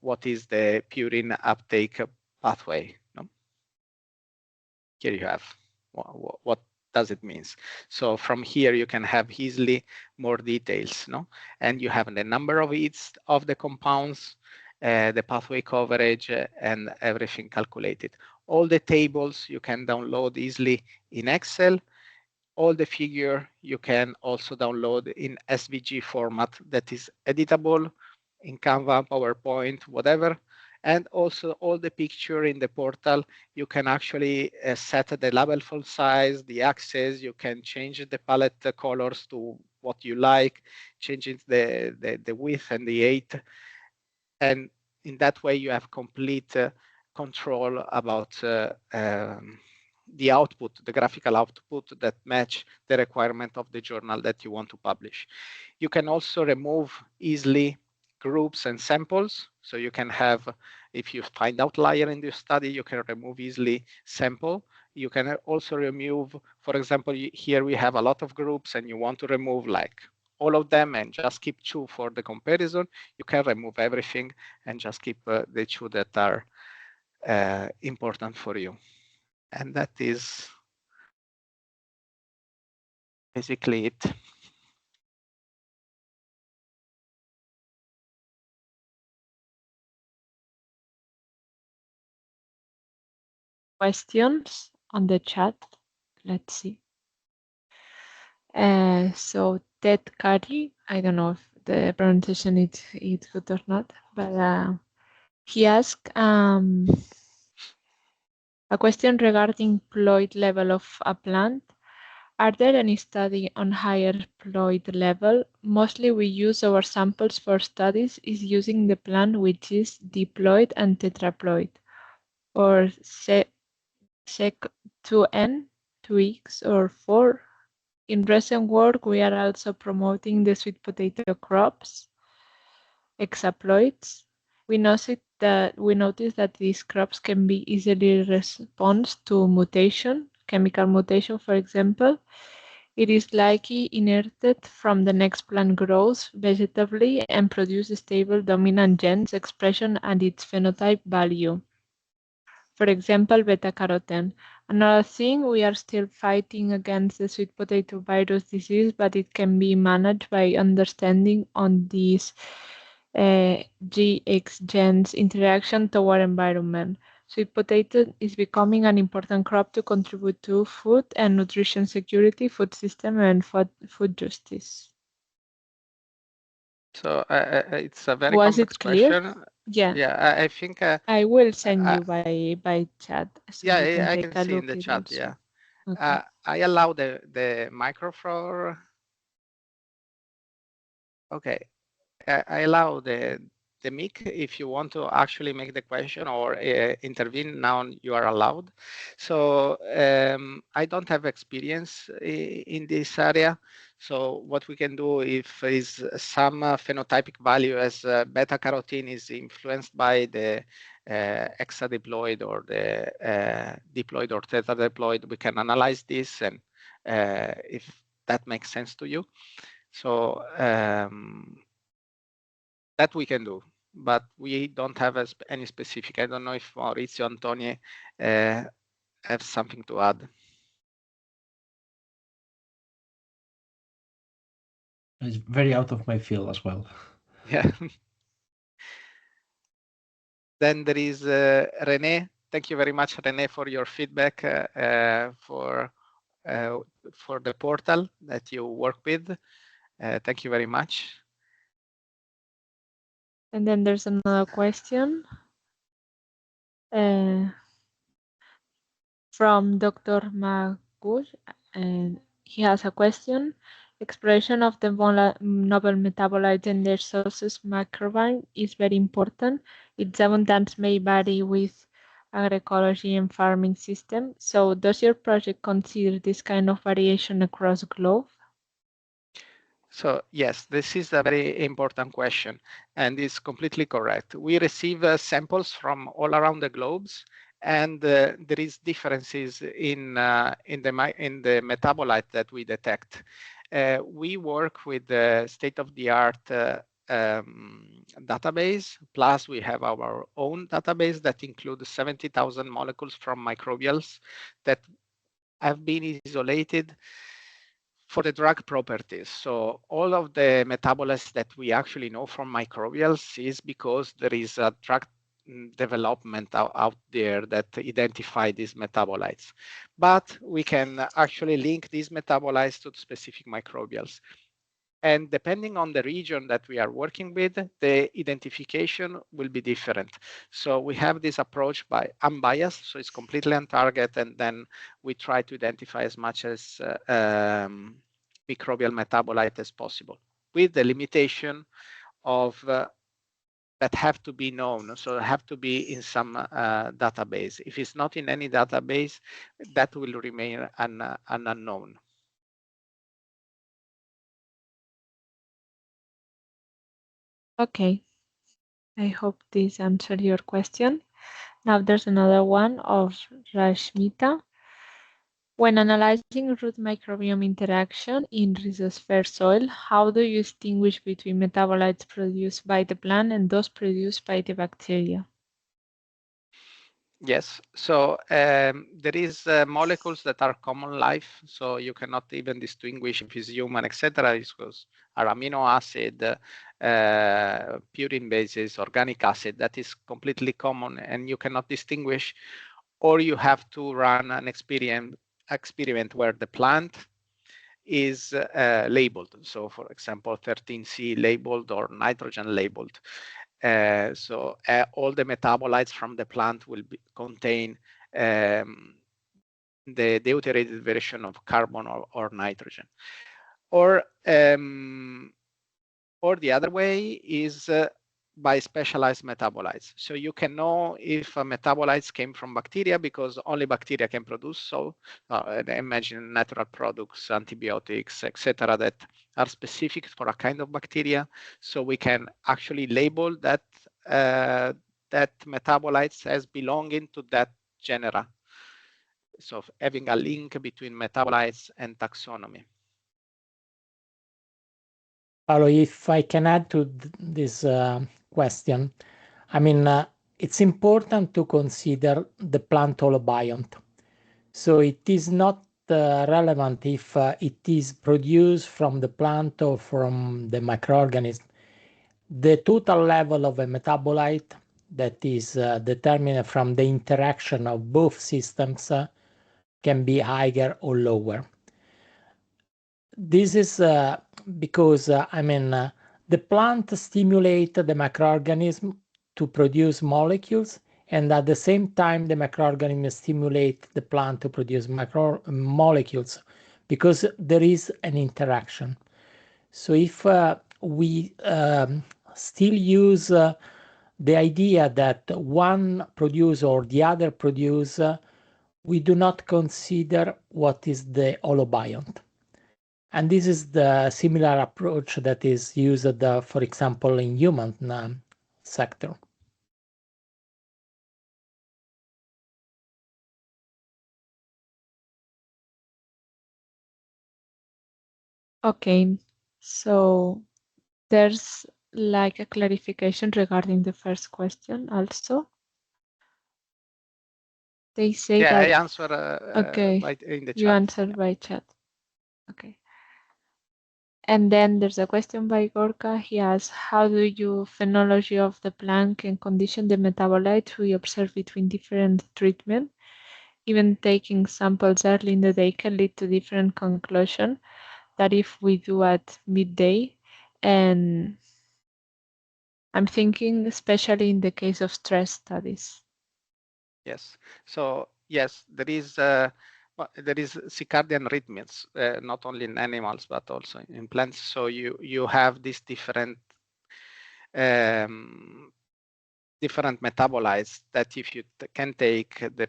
what is the purine uptake pathway. No? Here you have what does it mean. So from here you can have easily more details, no? And you have the number of hits of the compounds, the pathway coverage, and everything calculated. All the tables you can download easily in Excel. All the figure you can also download in SVG format that is editable in Canva, PowerPoint, whatever. And also all the picture in the portal, you can actually set the label font size, the axis, you can change the palette colors to what you like, changing the width and the height. And in that way, you have complete control about the output, the graphical output that match the requirement of the journal that you want to publish. You can also remove easily groups and samples. So you can have, if you find outlier in your study, you can remove easily sample. You can also remove, for example, here we have a lot of groups and you want to remove like all of them and just keep two for the comparison. You can remove everything and just keep the two that are important for you. And that is basically it. questions on the chat. Let's see. So Ted Curry, I don't know if the pronunciation is good or not, but he asked a question regarding ploid level of a plant. Are there any study on higher ploid level? Mostly we use our samples for studies is using the plant which is diploid and tetraploid, or SEC2N, 2X, or 4. In recent work, we are also promoting the sweet potato crops, hexaploids. We noticed that these crops can be easily respond to mutation, chemical mutation, for example. It is likely inherited from the next plant grows vegetatively and produces stable dominant genes expression and its phenotype value. For example, beta-carotene. Another thing, we are still fighting against the sweet potato virus disease, but it can be managed by understanding on these GX genes interaction toward environment. Sweet potato is becoming an important crop to contribute to food and nutrition security, food system, and food justice. So it's a very Was complex it clear? question. Yeah. Yeah, I think. I will send you by chat. So yeah, you can I take can a see in look the it chat. also. Yeah. Okay. I allow the micro for. Okay. I allow the mic if you want to actually make the question or intervene. Now you are allowed. So I don't have experience in this area. So what we can do if is some phenotypic value as beta carotene is influenced by the hexadiploid or the diploid or tetradiploid, we can analyze this and if that makes sense to you. So that we can do, but we don't have any specific. I don't know if Maurizio, Antoni have something to add. It's very out of my field as well. Yeah. Then there is René. Thank you very much, René, for your feedback for the portal that you work with. Thank you very much. And then there's another question from Dr. Magur, and he has a question. Expression of the novel metabolites in their sources microbiome is very important. Its abundance may vary with agroecology and farming system. So does your project consider this kind of variation across the globe? So yes, this is a very important question, and it's completely correct. We receive samples from all around the globes, and there is differences in the metabolite that we detect. We work with the state-of-the-art database, plus we have our own database that includes 70,000 molecules from microbials that have been isolated for the drug properties. So all of the metabolites that we actually know from microbials is because there is a drug development out there that identify these metabolites. But we can actually link these metabolites to specific microbials. And depending on the region that we are working with, the identification will be different. So we have this approach by unbiased, so it's completely on target, and then we try to identify as much as microbial metabolite as possible, with the limitation of that have to be known, so have to be in some database. If it's not in any database, that will remain an unknown. Okay, I hope this answered your question. Now there's another one of Rashmita. When analyzing root microbiome interaction in rhizosphere soil, how do you distinguish between metabolites produced by the plant and those produced by the bacteria? Yes, so there is molecules that are common life, so you cannot even distinguish if it's human, etc. Because are amino acid, purine bases, organic acid, that is completely common, and you cannot distinguish. or you have to run an experiment where the plant is labeled. So for example, 13C labeled or nitrogen labeled. So all the metabolites from the plant will contain the deuterated version of carbon or nitrogen. Or the other way is by specialized metabolites. So you can know if metabolites came from bacteria because only bacteria can produce. So imagine natural products, antibiotics, etc., that are specific for a kind of bacteria. So we can actually label that that metabolites as belonging to that genera. So having a link between metabolites and taxonomy. Paolo, if I can add to this question, I mean, it's important to consider the plant oloBion. So it is not relevant if it is produced from the plant or from the microorganism. The total level of a metabolite that is determined from the interaction of both systems can be higher or lower. This is because, the plant stimulates the microorganism to produce molecules, and at the same time, the microorganism stimulates the plant to produce molecules because there is an interaction. So if we still use the idea that one produces or the other produces, we do not consider what is the oloBion. And this is the similar approach that is used, for example, in human sector. Okay, so there's like a clarification regarding the first question also. They say yeah, that I answer in the chat. You answered by chat. Okay. And then there's a question by Gorka. He asks, how do you phenology of the plant can condition the metabolites we observe between different treatments? Even taking samples early in the day can lead to different conclusions that if we do at midday. And I'm thinking especially in the case of stress studies. Yes. So yes, there is circadian rhythms, not only in animals but also in plants. So you have these different different metabolites that if you can take the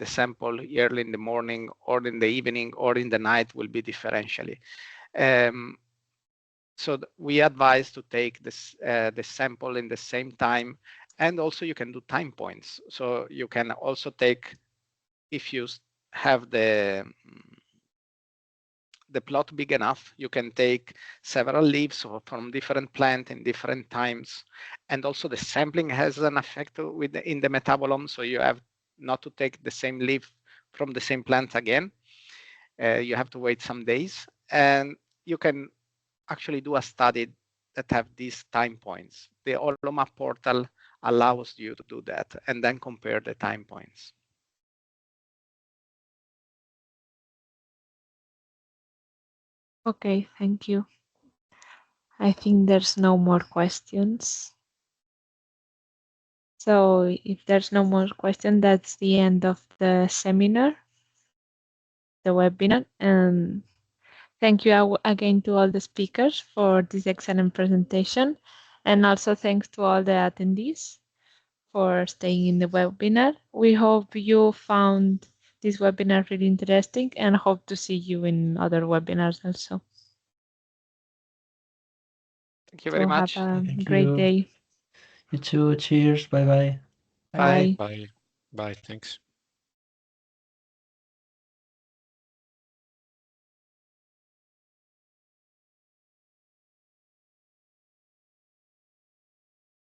sample early in the morning or in the evening or in the night will be differentially. So we advise to take this the sample in the same time, and also you can do time points. So you can also take, if you have the plot big enough, you can take several leaves from different plants in different times. And also the sampling has an effect in the metabolome. So you have not to take the same leaf from the same plant again. You have to wait some days, and you can actually do a study that have these time points. The oloMap portal allows you to do that and then compare the time points. Okay, thank you. I think there's no more questions. So if there's no more questions, that's the end of the seminar, the webinar. And thank you again to all the speakers for this excellent presentation. And also thanks to all the attendees for staying in the webinar. We hope you found this webinar really interesting and hope to see you in other webinars also. Thank you very much. Have a Thank great you. day. You too. Cheers. Bye-bye. Bye. Bye. Bye. Thanks.